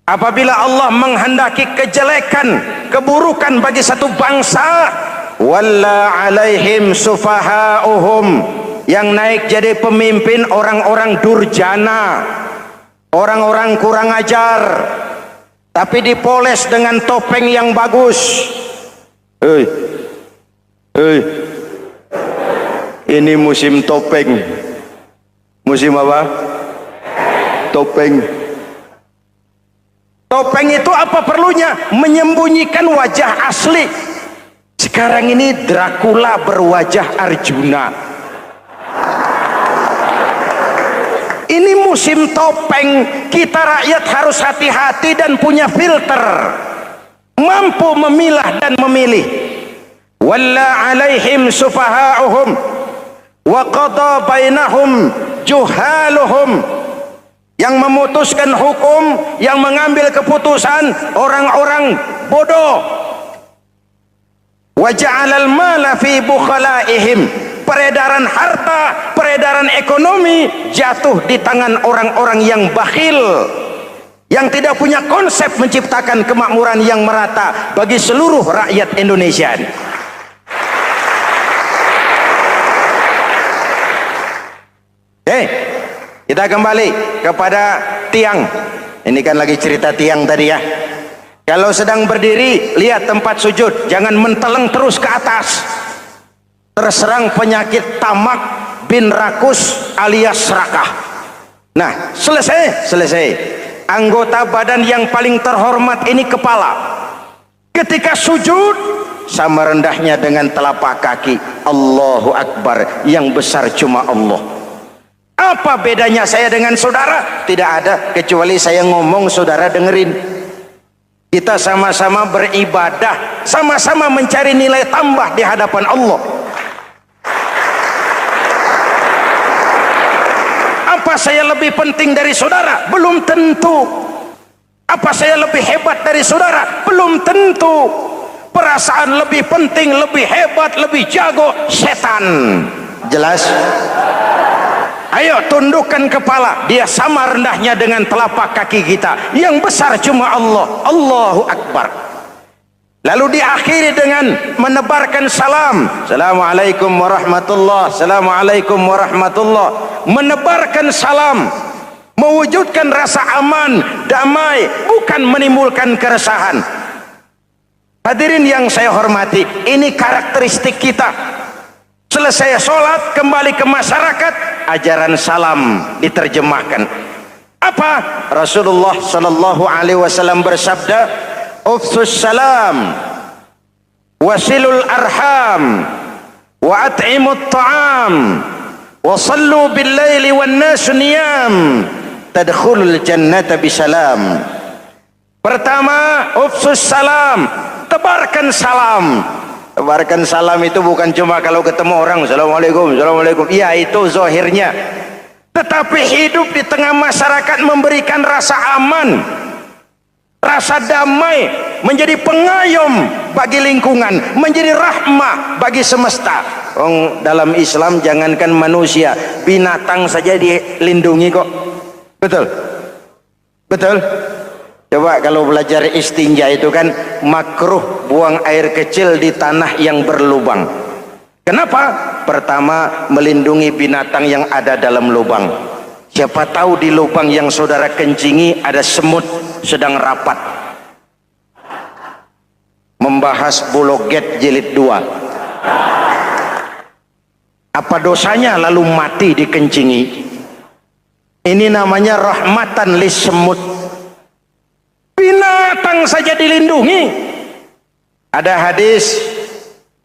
Apabila Allah menghendaki kejelekan, keburukan bagi satu bangsa, walla alaihim sufahauhum, yang naik jadi pemimpin orang-orang durjana, orang-orang kurang ajar, tapi dipoles dengan topeng yang bagus. Hei, hei, ini musim topeng. Musim apa? Topeng. Topeng itu apa perlunya? Menyembunyikan wajah asli. Sekarang ini Dracula berwajah Arjuna. Ini musim topeng. Kita rakyat harus hati-hati dan punya filter, mampu memilah dan memilih. Walla alaihim sufahauhum wa qada bainahum juhaluhum, yang memutuskan hukum, yang mengambil keputusan orang-orang bodoh. Wa ja'alal mala fi bukhalaihim, peredaran harta, peredaran ekonomi jatuh di tangan orang-orang yang bakhil, yang tidak punya konsep menciptakan kemakmuran yang merata bagi seluruh rakyat Indonesia. Kita kembali kepada tiang. Ini kan lagi cerita tiang tadi ya. Kalau sedang berdiri, lihat tempat sujud, jangan menteleng terus ke atas. Terserang penyakit tamak bin rakus alias serakah. Nah, selesai. Anggota badan yang paling terhormat ini kepala. Ketika sujud, sama rendahnya dengan telapak kaki. Allahu Akbar, yang besar cuma Allah. Apa bedanya saya dengan saudara? Tidak ada, kecuali saya ngomong saudara dengerin. Kita sama-sama beribadah, sama-sama mencari nilai tambah di hadapan Allah. Apa saya lebih penting dari saudara? Belum tentu. Apa saya lebih hebat dari saudara? Belum tentu. Perasaan lebih penting, lebih hebat, lebih jago setan. Jelas? Ayo tundukkan kepala, dia sama rendahnya dengan telapak kaki kita. Yang besar cuma Allah. Allahu Akbar. Lalu diakhiri dengan menebarkan salam. Assalamualaikum warahmatullah. Assalamualaikum warahmatullah. Menebarkan salam, mewujudkan rasa aman, damai, bukan menimbulkan keresahan. Hadirin yang saya hormati, ini karakteristik kita. Selesai sholat, kembali ke masyarakat, ajaran salam diterjemahkan. Apa? Rasulullah sallallahu alaihi wasallam bersabda, "Ufsus salam, wasilul arham, wa at'imut ta'am, wa sallu bil laili wan nasu niyam, tadkhulul jannata bisalam." Pertama, ufsus salam, tebarkan salam. Tebarkan salam itu bukan cuma kalau ketemu orang assalamualaikum, assalamualaikum. Ya, itu zahirnya. Tetapi hidup di tengah masyarakat memberikan rasa aman, rasa damai, menjadi pengayom bagi lingkungan, menjadi rahmah bagi semesta. Dalam Islam jangankan manusia, binatang saja dilindungi kok. Betul? Betul? Coba kalau belajar istinja itu kan makruh buang air kecil di tanah yang berlubang. Kenapa? Pertama, melindungi binatang yang ada dalam lubang. Siapa tahu di lubang yang saudara kencingi ada semut sedang rapat. Membahas Buloget jilid 2. Apa dosanya lalu mati dikencingi? Ini namanya rahmatan lis semut. Binatang saja dilindungi. Ada hadis,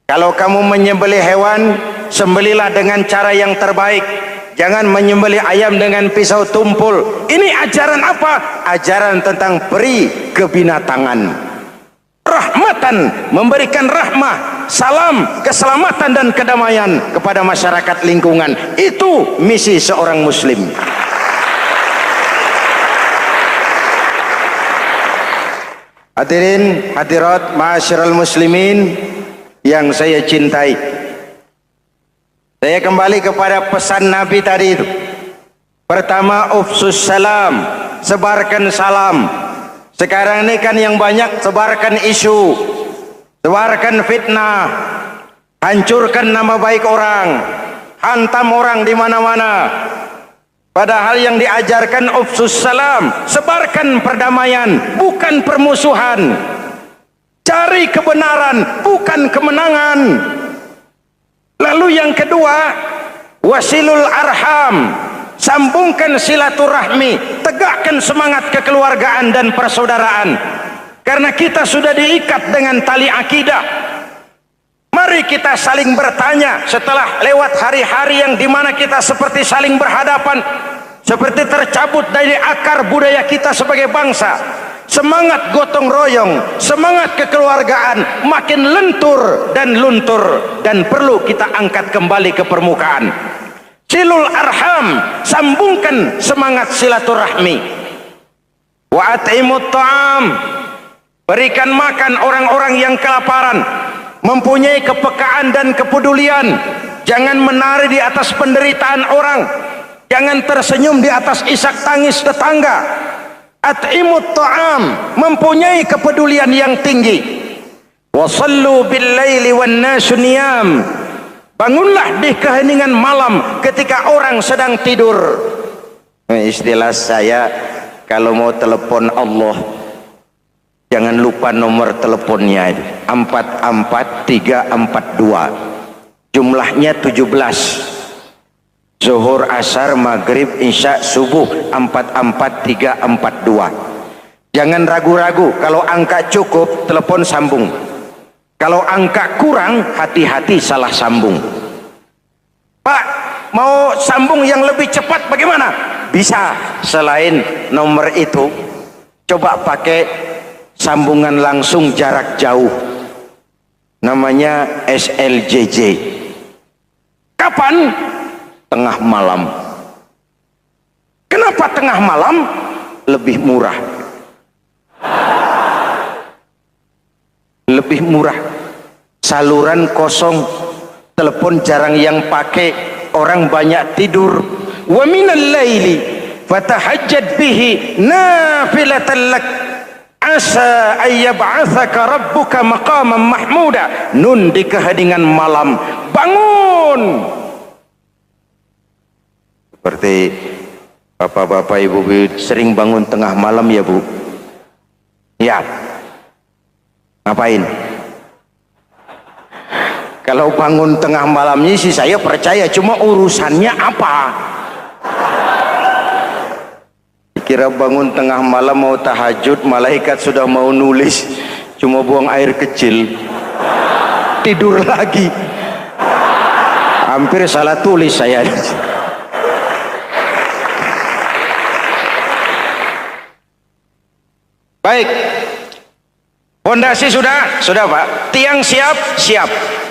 kalau kamu menyembelih hewan, sembelilah dengan cara yang terbaik. Jangan menyembelih ayam dengan pisau tumpul. Ini ajaran apa? Ajaran tentang peri kebinatangan. Rahmatan, memberikan rahmah, salam, keselamatan dan kedamaian kepada masyarakat lingkungan. Itu misi seorang muslim. Hadirin hadirat ma'asyiral muslimin yang saya cintai, saya kembali kepada pesan Nabi tadi itu. Pertama, ufsus salam, sebarkan salam. Sekarang ini kan yang banyak sebarkan isu, sebarkan fitnah, hancurkan nama baik orang, hantam orang di mana-mana. Padahal yang diajarkan ufsus salam, sebarkan perdamaian, bukan permusuhan. Cari kebenaran, bukan kemenangan. Lalu yang kedua, wasilul arham, sambungkan silaturahmi, tegakkan semangat kekeluargaan dan persaudaraan. Karena kita sudah diikat dengan tali akidah. Mari kita saling bertanya setelah lewat hari-hari yang dimana kita seperti saling berhadapan, seperti tercabut dari akar budaya kita sebagai bangsa. Semangat gotong royong, semangat kekeluargaan makin lentur dan luntur, dan perlu kita angkat kembali ke permukaan. Silul arham, sambungkan semangat silaturahmi. Wa at'imut ta'am, berikan makan orang-orang yang kelaparan, mempunyai kepekaan dan kepedulian. Jangan menari di atas penderitaan orang, jangan tersenyum di atas isak tangis tetangga. At'imut ta'am, mempunyai kepedulian yang tinggi. Wa sallu bil laili wan nasu niyam, bangunlah di keheningan malam ketika orang sedang tidur. Istilah saya, kalau mau telepon Allah, jangan lupa nomor teleponnya, 44342, jumlahnya 17. Zuhur, asar, maghrib, isya, subuh, 44342. Jangan ragu-ragu, kalau angka cukup telepon sambung, kalau angka kurang hati-hati salah sambung. Pak, mau sambung yang lebih cepat bagaimana? Bisa, selain nomor itu coba pakai sambungan langsung jarak jauh, namanya SLJJ. Kapan? Tengah malam. Kenapa tengah malam? Lebih murah. Lebih murah. Saluran kosong, telepon jarang yang pakai, orang banyak tidur. Wa minal laili fatahajjad bihi nafilatan lak asa ayyab'atsaka rabbuka maqaman mahmuda. Nun di keheningan malam, bangun. Seperti bapak-bapak, ibu-ibu sering bangun tengah malam ya Bu? Ya. Ngapain? Kalau bangun tengah malamnya sih saya percaya, cuma urusannya apa? Kira bangun tengah malam mau tahajud, malaikat sudah mau nulis, cuma buang air kecil, tidur lagi. Hampir salah tulis saya. Baik, fondasi sudah Pak, tiang siap,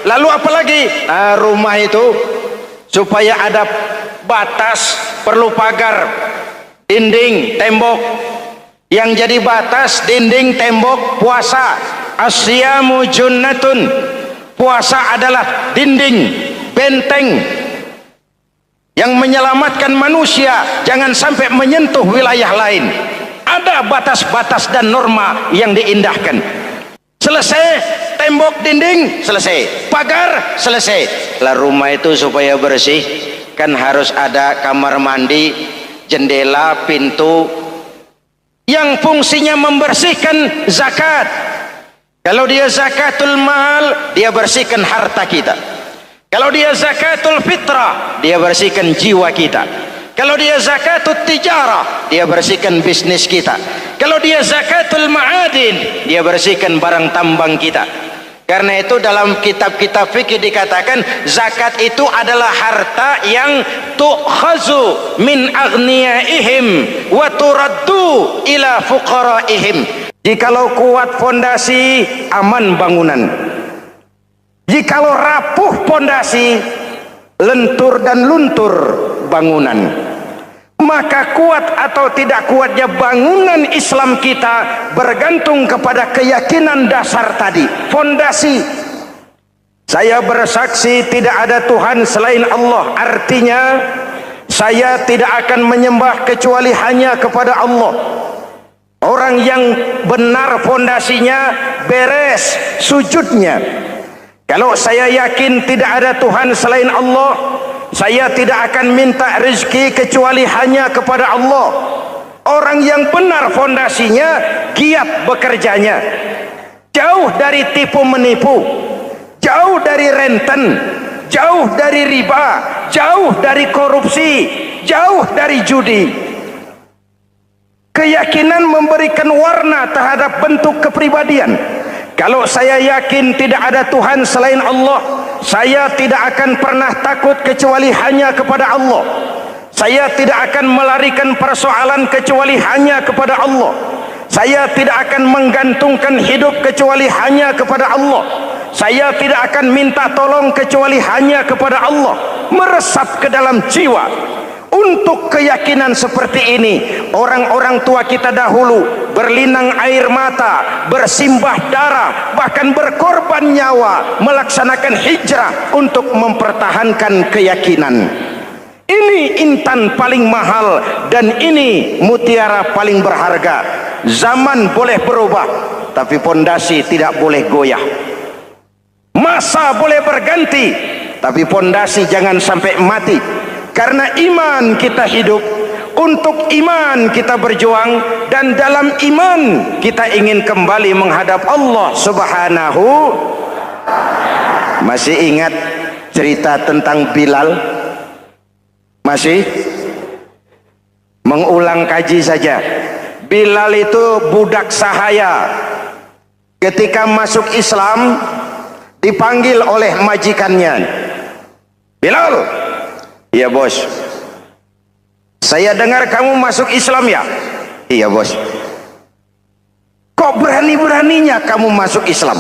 lalu apa lagi? Nah, rumah itu supaya ada batas, perlu pagar, dinding, tembok. Yang jadi batas, dinding, tembok, puasa. Asyamu junnatun, puasa adalah dinding, benteng yang menyelamatkan manusia jangan sampai menyentuh wilayah lain. Ada batas-batas dan norma yang diindahkan. Selesai, tembok, dinding, selesai, pagar, selesai. Lah rumah itu supaya bersih kan harus ada kamar mandi, jendela, pintu yang fungsinya membersihkan zakat. Kalau dia zakatul mal, dia bersihkan harta kita. Kalau dia zakatul fitrah, dia bersihkan jiwa kita. Kalau dia zakatul tijarah, dia bersihkan bisnis kita. Kalau dia zakatul ma'adin, dia bersihkan barang tambang kita. Karena itu dalam kitab-kitab fikih dikatakan zakat itu adalah harta yang tu'khazu min aghniyaihim wa turaddu ila fuqaraihim. Jikalau kuat fondasi, aman bangunan. Jikalau rapuh fondasi, lentur dan luntur bangunan. Maka kuat atau tidak kuatnya bangunan Islam kita bergantung kepada keyakinan dasar tadi, fondasi. Saya bersaksi tidak ada Tuhan selain Allah, artinya saya tidak akan menyembah kecuali hanya kepada Allah. Orang yang benar fondasinya beres sujudnya. Kalau saya yakin tidak ada Tuhan selain Allah, saya tidak akan minta rezeki kecuali hanya kepada Allah. Orang yang benar fondasinya, giat bekerjanya, jauh dari tipu menipu, jauh dari renten, jauh dari riba, jauh dari korupsi, jauh dari judi. Keyakinan memberikan warna terhadap bentuk kepribadian. Kalau saya yakin tidak ada Tuhan selain Allah, saya tidak akan pernah takut kecuali hanya kepada Allah. Saya tidak akan melarikan persoalan kecuali hanya kepada Allah. Saya tidak akan menggantungkan hidup kecuali hanya kepada Allah. Saya tidak akan minta tolong kecuali hanya kepada Allah. Meresap ke dalam jiwa. Untuk keyakinan seperti ini, orang-orang tua kita dahulu berlinang air mata, bersimbah darah, bahkan berkorban nyawa, melaksanakan hijrah untuk mempertahankan keyakinan. Ini intan paling mahal dan ini mutiara paling berharga. Zaman boleh berubah, tapi pondasi tidak boleh goyah. Masa boleh berganti, tapi pondasi jangan sampai mati. Karena iman kita hidup, untuk iman kita berjuang, dan dalam iman kita ingin kembali menghadap Allah Subhanahu. Masih ingat cerita tentang Bilal? Masih? Mengulang kaji saja. Bilal itu budak sahaya. Ketika masuk Islam, dipanggil oleh majikannya. Bilal, iya bos. Saya dengar kamu masuk Islam ya? Iya bos. Kok berani-beraninya kamu masuk Islam?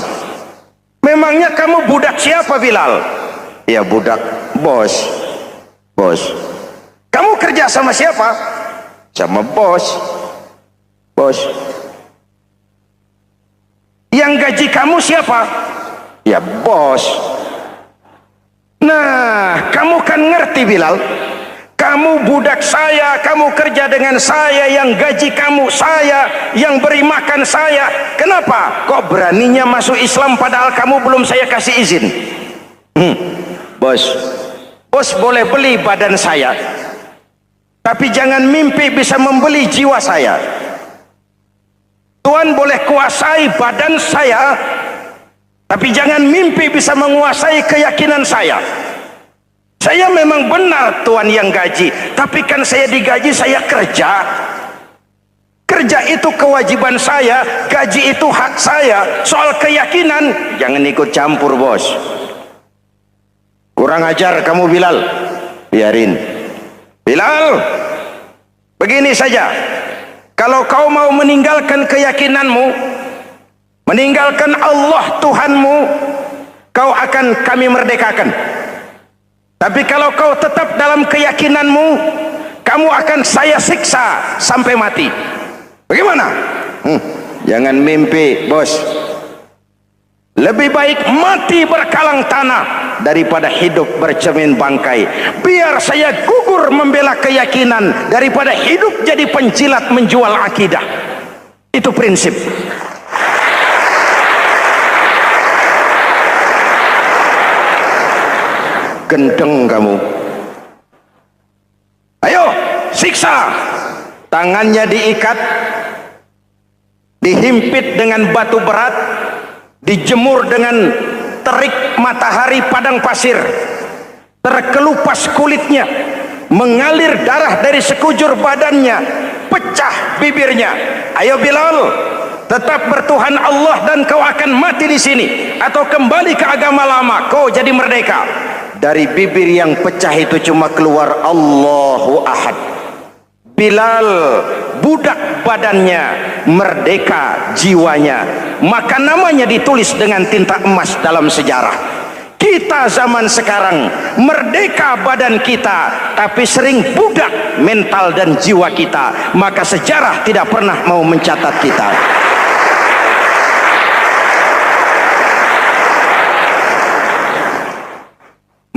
Memangnya kamu budak siapa Bilal? Iya budak bos. Bos. Kamu kerja sama siapa? Sama bos. Bos. Yang gaji kamu siapa? Ya bos. Nah, kamu kan ngerti Bilal, kamu budak saya, kamu kerja dengan saya, yang gaji kamu saya, yang beri makan saya. Kenapa? Kok beraninya masuk Islam padahal kamu belum saya kasih izin? Bos, bos boleh beli badan saya, tapi jangan mimpi bisa membeli jiwa saya. Tuhan boleh kuasai badan saya, tapi jangan mimpi bisa menguasai keyakinan saya. Saya memang benar Tuhan yang gaji, tapi kan saya digaji, saya kerja. Kerja itu kewajiban saya, gaji itu hak saya. Soal keyakinan, jangan ikut campur bos. Kurang ajar kamu Bilal. Biarin. Bilal, begini saja. Kalau kau mau meninggalkan keyakinanmu, meninggalkan Allah Tuhanmu, kau akan kami merdekakan. Tapi kalau kau tetap dalam keyakinanmu, kamu akan saya siksa sampai mati. Bagaimana? Jangan mimpi bos. Lebih baik mati berkalang tanah daripada hidup bercermin bangkai. Biar saya gugur membela keyakinan daripada hidup jadi penjilat menjual akidah. Itu prinsip. Gendeng kamu. Ayo siksa. Tangannya diikat, dihimpit dengan batu berat, dijemur dengan terik matahari padang pasir, terkelupas kulitnya, mengalir darah dari sekujur badannya, pecah bibirnya. Ayo Bilal, tetap bertuhan Allah dan kau akan mati di sini, atau kembali ke agama lama, kau jadi merdeka. Dari bibir yang pecah itu cuma keluar Allahu Ahad. Bilal budak badannya, merdeka jiwanya, maka namanya ditulis dengan tinta emas dalam sejarah. Kita zaman sekarang merdeka badan kita, tapi sering budak mental dan jiwa kita, maka sejarah tidak pernah mau mencatat kita.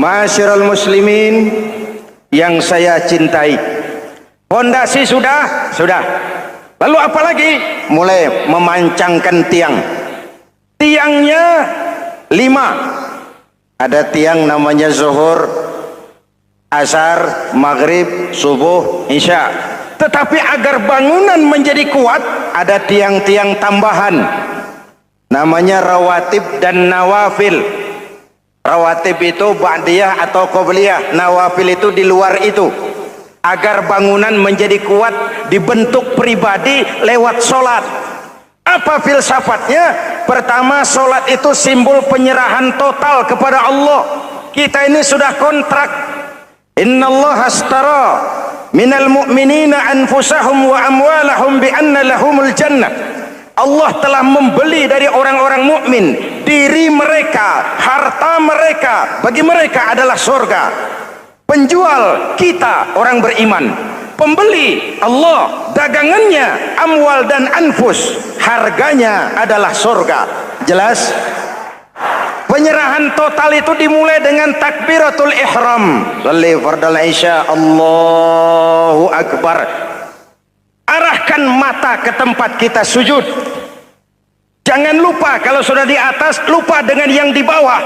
Masyarul muslimin yang saya cintai, fondasi sudah. Lalu apalagi? Mulai memancangkan tiang. Tiangnya 5. Ada tiang namanya zuhur, asar, maghrib, subuh, isya. Tetapi agar bangunan menjadi kuat, ada tiang-tiang tambahan. Namanya rawatib dan nawafil. Rawatib itu ba'diyah atau qobliyah, nawafil itu di luar itu. Agar bangunan menjadi kuat, dibentuk pribadi lewat solat. Apa filsafatnya? Pertama, solat itu simbol penyerahan total kepada Allah. Kita ini sudah kontrak. Innallaha astara minal mu'minina anfusahum wa amwalahum bi anna lahumul jannah. Allah telah membeli dari orang-orang mukmin diri mereka, harta mereka, bagi mereka adalah surga. Penjual kita orang beriman, pembeli Allah, dagangannya amwal dan anfus, harganya adalah surga. Jelas? Penyerahan total itu dimulai dengan takbiratul ihram. Shalli fardal isya, Allahu akbar. Arahkan mata ke tempat kita sujud. Jangan lupa kalau sudah di atas, lupa dengan yang di bawah.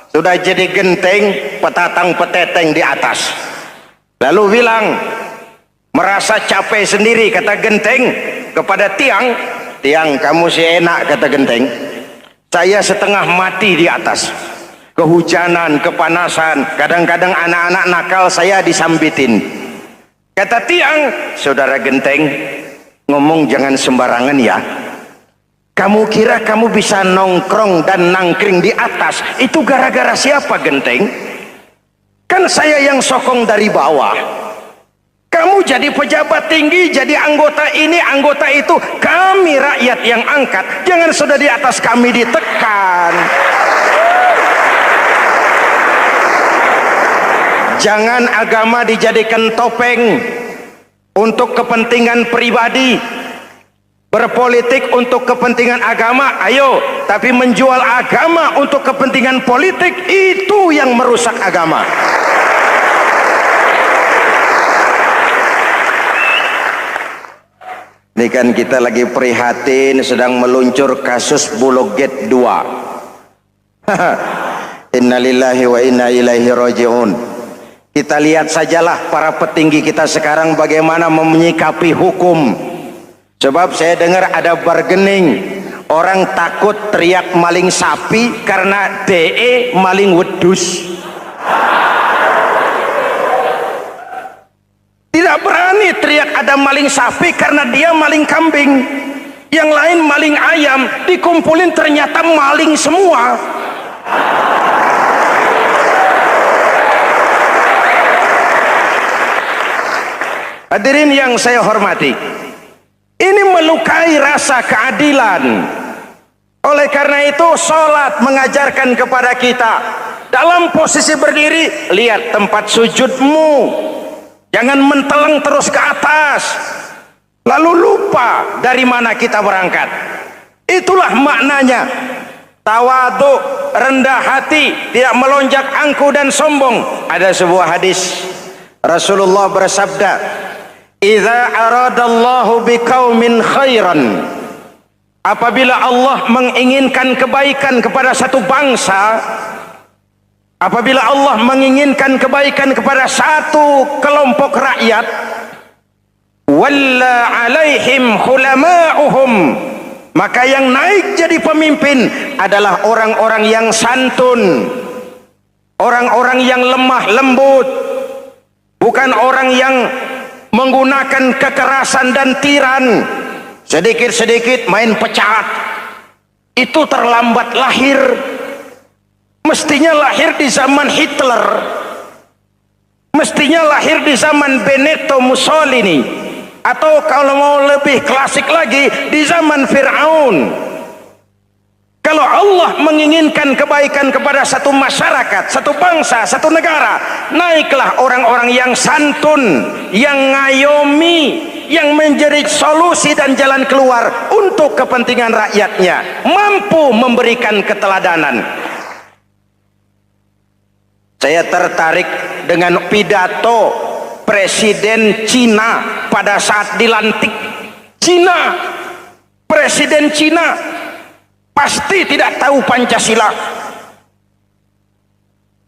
Sudah jadi genteng, petatang peteteng di atas. Lalu bilang, merasa capek sendiri, kata genteng kepada tiang. Tiang, kamu sih enak, kata genteng. Saya setengah mati di atas. Kehujanan, kepanasan, kadang-kadang anak-anak nakal saya disambitin. Kata tiang, saudara genteng, ngomong jangan sembarangan ya. Kamu kira kamu bisa nongkrong dan nangkring di atas, itu gara-gara siapa genteng? Kan saya yang sokong dari bawah. Kamu jadi pejabat tinggi, jadi anggota ini, anggota itu. Kami rakyat yang angkat, jangan sudah di atas kami ditekan. Jangan agama dijadikan topeng untuk kepentingan pribadi. Berpolitik untuk kepentingan agama, ayo. Tapi menjual agama untuk kepentingan politik, itu yang merusak agama. Ini kan kita lagi prihatin, sedang meluncur kasus Bulog Gate 2. Innalillahi wa inna ilaihi raji'un. Kita lihat sajalah para petinggi kita sekarang bagaimana menyikapi hukum. Sebab saya dengar ada bargaining, orang takut teriak maling sapi karena DE maling wedus. Tidak berani teriak ada maling sapi karena dia maling kambing. Yang lain maling ayam, dikumpulin ternyata maling semua. Hadirin yang saya hormati, ini melukai rasa keadilan. Oleh karena itu, sholat mengajarkan kepada kita, dalam posisi berdiri, lihat tempat sujudmu. Jangan menteleng terus ke atas, lalu lupa dari mana kita berangkat. Itulah maknanya tawadhu, rendah hati, tidak melonjak angku dan sombong. Ada sebuah hadis, Rasulullah bersabda, "Idza aradallahu biqaumin khairan." Apabila Allah menginginkan kebaikan kepada satu bangsa, apabila Allah menginginkan kebaikan kepada satu kelompok rakyat, walla alaihim hulama'uhum, maka yang naik jadi pemimpin adalah orang-orang yang santun, orang-orang yang lemah lembut, bukan orang yang menggunakan kekerasan dan tiran. Sedikit-sedikit main pecat, itu terlambat lahir. Mestinya lahir di zaman Hitler, mestinya lahir di zaman Benito Mussolini, atau kalau mau lebih klasik lagi, di zaman Fir'aun. Kalau Allah menginginkan kebaikan kepada satu masyarakat, satu bangsa, satu negara, naiklah orang-orang yang santun, yang ngayomi, yang menjadi solusi dan jalan keluar untuk kepentingan rakyatnya, mampu memberikan keteladanan. Saya tertarik dengan pidato Presiden Cina pada saat dilantik Cina, presiden Cina pasti tidak tahu Pancasila,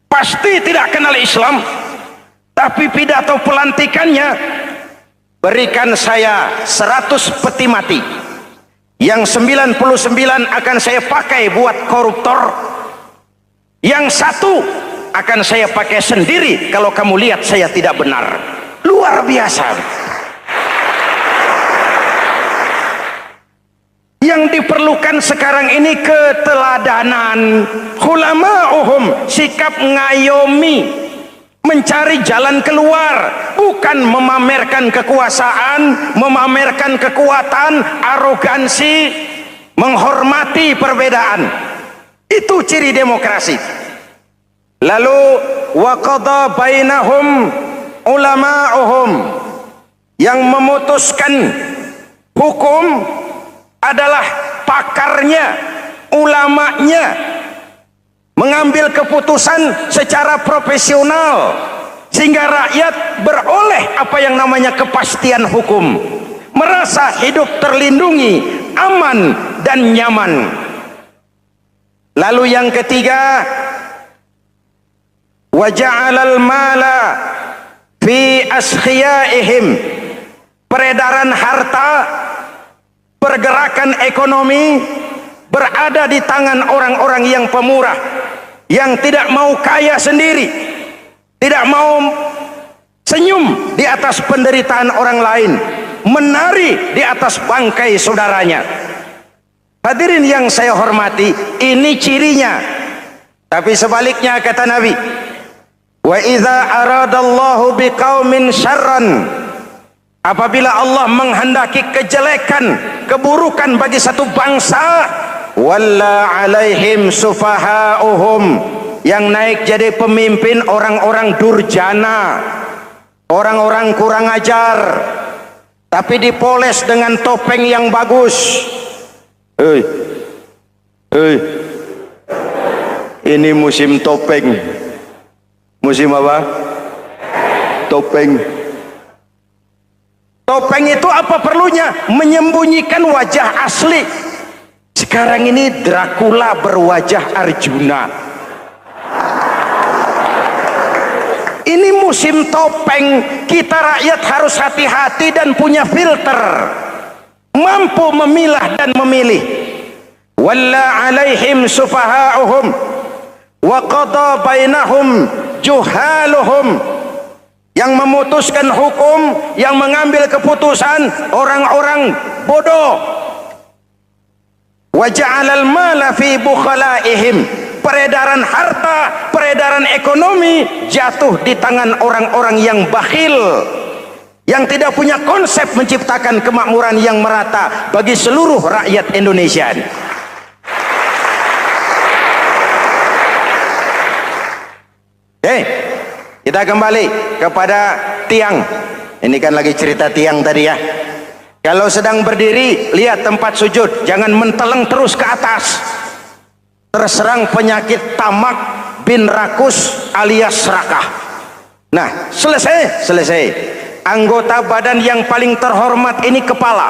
pasti tidak kenal Islam, tapi pidato pelantikannya, berikan saya 100 peti mati, yang 99 akan saya pakai buat koruptor, yang satu akan saya pakai sendiri kalau kamu lihat saya tidak benar. Luar biasa. Yang diperlukan sekarang ini keteladanan, hulama'uhum, sikap ngayomi, mencari jalan keluar, bukan memamerkan kekuasaan, memamerkan kekuatan, arogansi, menghormati perbedaan. Itu ciri demokrasi. Lalu wa qada bainahum ulama'uhum, yang memutuskan hukum adalah pakarnya, ulamanya, mengambil keputusan secara profesional sehingga rakyat beroleh apa yang namanya kepastian hukum, merasa hidup terlindungi, aman dan nyaman. Lalu yang ketiga, wa ja'alal mala fi askhiyaihim, peredaran harta, pergerakan ekonomi berada di tangan orang-orang yang pemurah, yang tidak mau kaya sendiri, tidak mau senyum di atas penderitaan orang lain, menari di atas bangkai saudaranya. Hadirin yang saya hormati, ini cirinya. Tapi sebaliknya kata Nabi, wa idza aradallahu biqaumin syarran, apabila Allah menghendaki kejelekan, keburukan bagi satu bangsa, walla alaihim sufahauhum, yang naik jadi pemimpin orang-orang durjana, orang-orang kurang ajar, tapi dipoles dengan topeng yang bagus. Ini musim topeng. Musim apa? Topeng. Topeng itu apa perlunya? Menyembunyikan wajah asli. Sekarang ini Dracula berwajah Arjuna. Ini musim topeng. Kita rakyat harus hati-hati dan punya filter, mampu memilah dan memilih. Walla alaihim sufahauhum wa qada bainahum juhaluhum, yang memutuskan hukum, yang mengambil keputusan orang-orang bodoh. Wa ja'alal mala fi bukhalaihim, peredaran harta, peredaran ekonomi jatuh di tangan orang-orang yang bakhil, yang tidak punya konsep menciptakan kemakmuran yang merata bagi seluruh rakyat Indonesia. Kita kembali kepada tiang. Ini kan lagi cerita tiang tadi ya. Kalau sedang berdiri, lihat tempat sujud, jangan menteleng terus ke atas. Terserang penyakit tamak bin rakus alias serakah. Nah, selesai. Anggota badan yang paling terhormat ini kepala.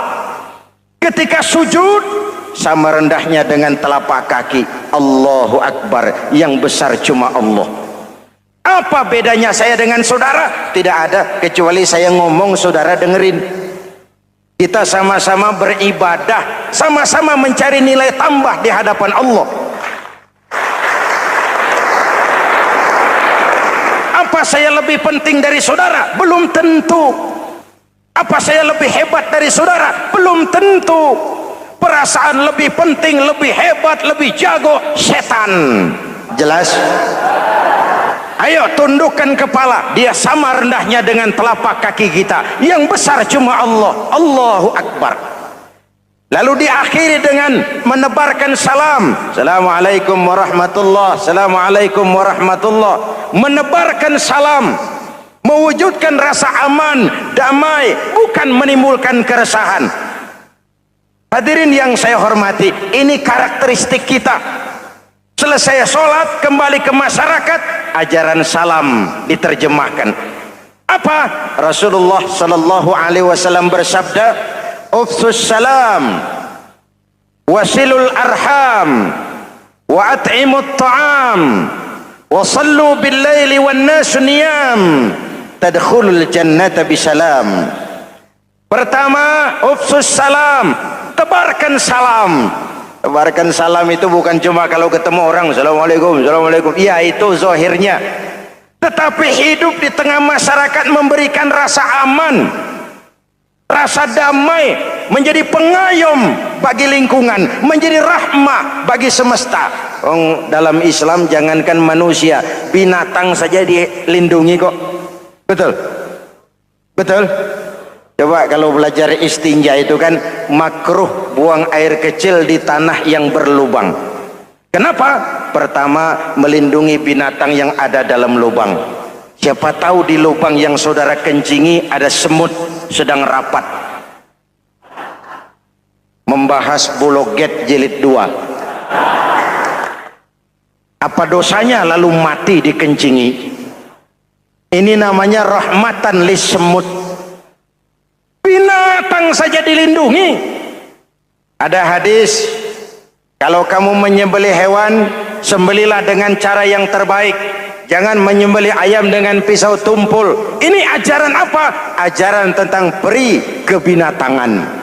Ketika sujud, sama rendahnya dengan telapak kaki. Allahu Akbar, yang besar cuma Allah. Apa bedanya saya dengan saudara? Tidak ada, kecuali saya ngomong saudara dengerin. Kita sama-sama beribadah, sama-sama mencari nilai tambah di hadapan Allah. Apa saya lebih penting dari saudara? Belum tentu. Apa saya lebih hebat dari saudara? Belum tentu. Perasaan lebih penting, lebih hebat, lebih jago setan. Jelas? Ayo tundukkan kepala, dia sama rendahnya dengan telapak kaki kita. Yang besar cuma Allah. Allahu Akbar. Lalu diakhiri dengan menebarkan salam. Assalamualaikum warahmatullah. Assalamualaikum warahmatullah. Menebarkan salam, mewujudkan rasa aman, damai, bukan menimbulkan keresahan. Hadirin yang saya hormati, ini karakteristik kita. Selesai sholat, kembali ke masyarakat, ajaran salam diterjemahkan. Apa? Rasulullah sallallahu alaihi wasallam bersabda, ufsus salam, wasilul arham, wa at'imut ta'am, wa sallu bil laili wan nasu niyam, tadkhulul jannata bisalam. Pertama, ufsus salam, tebarkan salam. Tebarkan salam itu bukan cuma kalau ketemu orang assalamualaikum, assalamualaikum. Iya, itu zahirnya. Tetapi hidup di tengah masyarakat memberikan rasa aman, rasa damai, menjadi pengayom bagi lingkungan, menjadi rahmah bagi semesta. Dalam Islam jangankan manusia, binatang saja dilindungi kok. Betul? Betul? Coba kalau belajar istinja itu kan makruh buang air kecil di tanah yang berlubang. Kenapa? Pertama, melindungi binatang yang ada dalam lubang. Siapa tahu di lubang yang saudara kencingi ada semut sedang rapat. Membahas Bologet jilid 2. Apa dosanya lalu mati dikencingi? Ini namanya rahmatan lis semut. Binatang saja dilindungi. Ada hadis, kalau kamu menyembelih hewan, sembelilah dengan cara yang terbaik. Jangan menyembelih ayam dengan pisau tumpul. Ini ajaran apa? Ajaran tentang peri kebinatangan.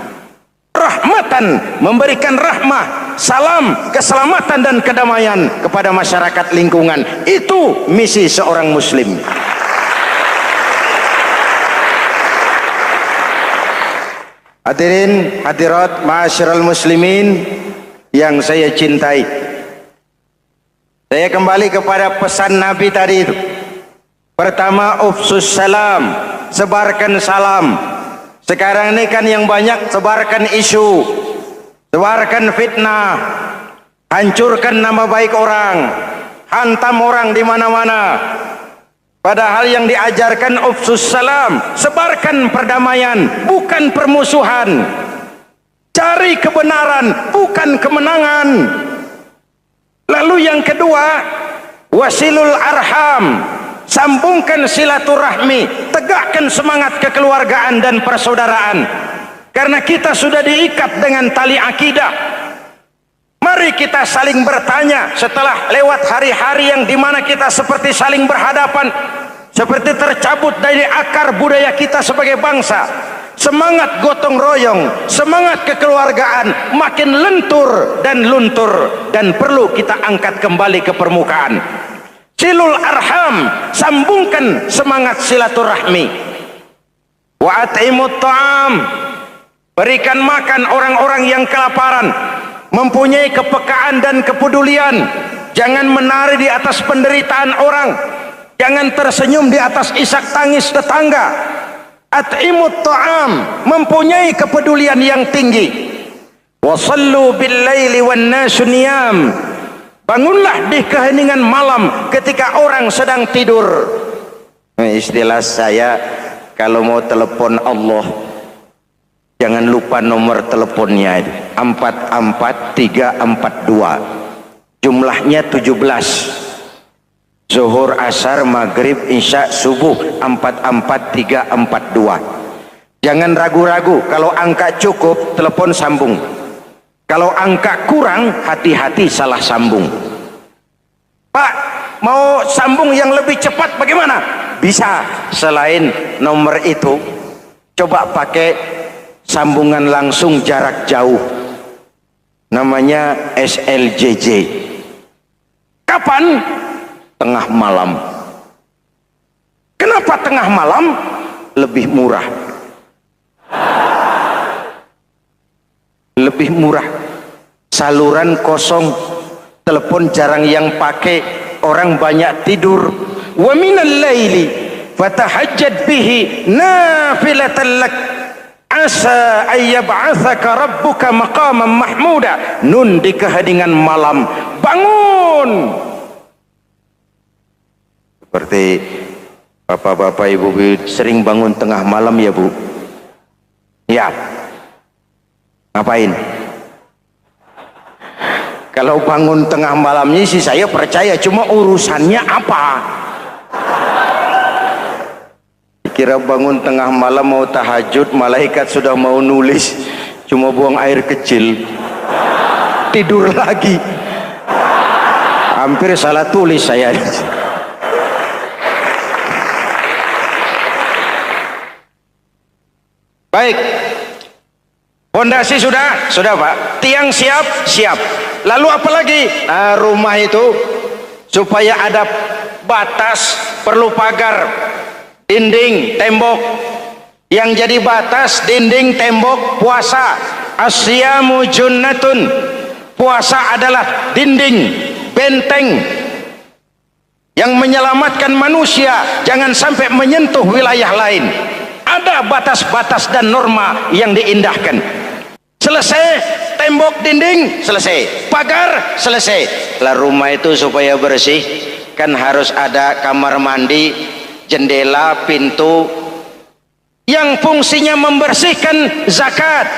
Rahmatan, memberikan rahmah, salam, keselamatan dan kedamaian kepada masyarakat lingkungan. Itu misi seorang muslim. Hadirin hadirat ma'asyiral muslimin yang saya cintai, saya kembali kepada pesan Nabi tadi itu. Pertama, ufsus salam, sebarkan salam. Sekarang ini kan yang banyak sebarkan isu, sebarkan fitnah, hancurkan nama baik orang, hantam orang di mana-mana. Padahal yang diajarkan ufsus salam, sebarkan perdamaian, bukan permusuhan. Cari kebenaran, bukan kemenangan. Lalu yang kedua, wasilul arham, sambungkan silaturahmi, tegakkan semangat kekeluargaan dan persaudaraan. Karena kita sudah diikat dengan tali akidah. Mari kita saling bertanya setelah lewat hari-hari yang dimana kita seperti saling berhadapan, seperti tercabut dari akar budaya kita sebagai bangsa. Semangat gotong royong, semangat kekeluargaan makin lentur dan luntur, dan perlu kita angkat kembali ke permukaan. Silul arham, sambungkan semangat silaturahmi. Wa at'imut ta'am, berikan makan orang-orang yang kelaparan. Mempunyai kepekaan dan kepedulian. Jangan menari di atas penderitaan orang, jangan tersenyum di atas isak tangis tetangga. At'imut ta'am, mempunyai kepedulian yang tinggi. Wa sallu bil laili wan nasu niyam, bangunlah di keheningan malam ketika orang sedang tidur. Istilah saya, kalau mau telepon Allah, jangan lupa nomor teleponnya, 44342. Jumlahnya 17. Zuhur, asar, maghrib, isya, subuh, 44342. Jangan ragu-ragu. Kalau angka cukup, telepon sambung. Kalau angka kurang, hati-hati salah sambung. Pak, mau sambung yang lebih cepat bagaimana? Bisa. Selain nomor itu, coba pakai sambungan langsung jarak jauh, namanya SLJJ. Kapan? Tengah malam. Kenapa tengah malam? Lebih murah. Lebih murah. Saluran kosong, telepon jarang yang pakai, orang banyak tidur. Wa minal laili fatahajjad bihi nafilatan lak asa ayyab'atsaka rabbuka maqaman mahmuda. Nun, di keheningan malam bangun. Seperti bapak-bapak, ibu-ibu sering bangun tengah malam ya Bu? Ya. Ngapain? Kalau bangun tengah malamnya sih saya percaya, cuma urusannya apa? Kira bangun tengah malam mau tahajud, malaikat sudah mau nulis cuma buang air kecil, tidur lagi. Hampir salah tulis saya. Baik, fondasi sudah Pak, tiang siap. Lalu apa lagi? Nah, rumah itu supaya ada batas, perlu pagar, dinding, tembok. Yang jadi batas, dinding, tembok, puasa. Asyamu junnatun, puasa adalah dinding, benteng yang menyelamatkan manusia jangan sampai menyentuh wilayah lain. Ada batas-batas dan norma yang diindahkan. Selesai tembok, dinding, selesai pagar, selesai. Lah rumah itu supaya bersih kan harus ada kamar mandi, jendela, pintu yang fungsinya membersihkan zakat.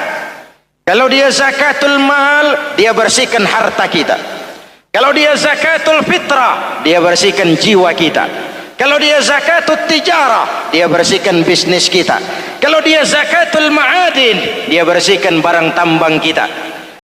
Kalau dia zakatul mal, dia bersihkan harta kita. Kalau dia zakatul fitrah, dia bersihkan jiwa kita. Kalau dia zakatul tijarah, dia bersihkan bisnis kita. Kalau dia zakatul ma'adin, dia bersihkan barang tambang kita.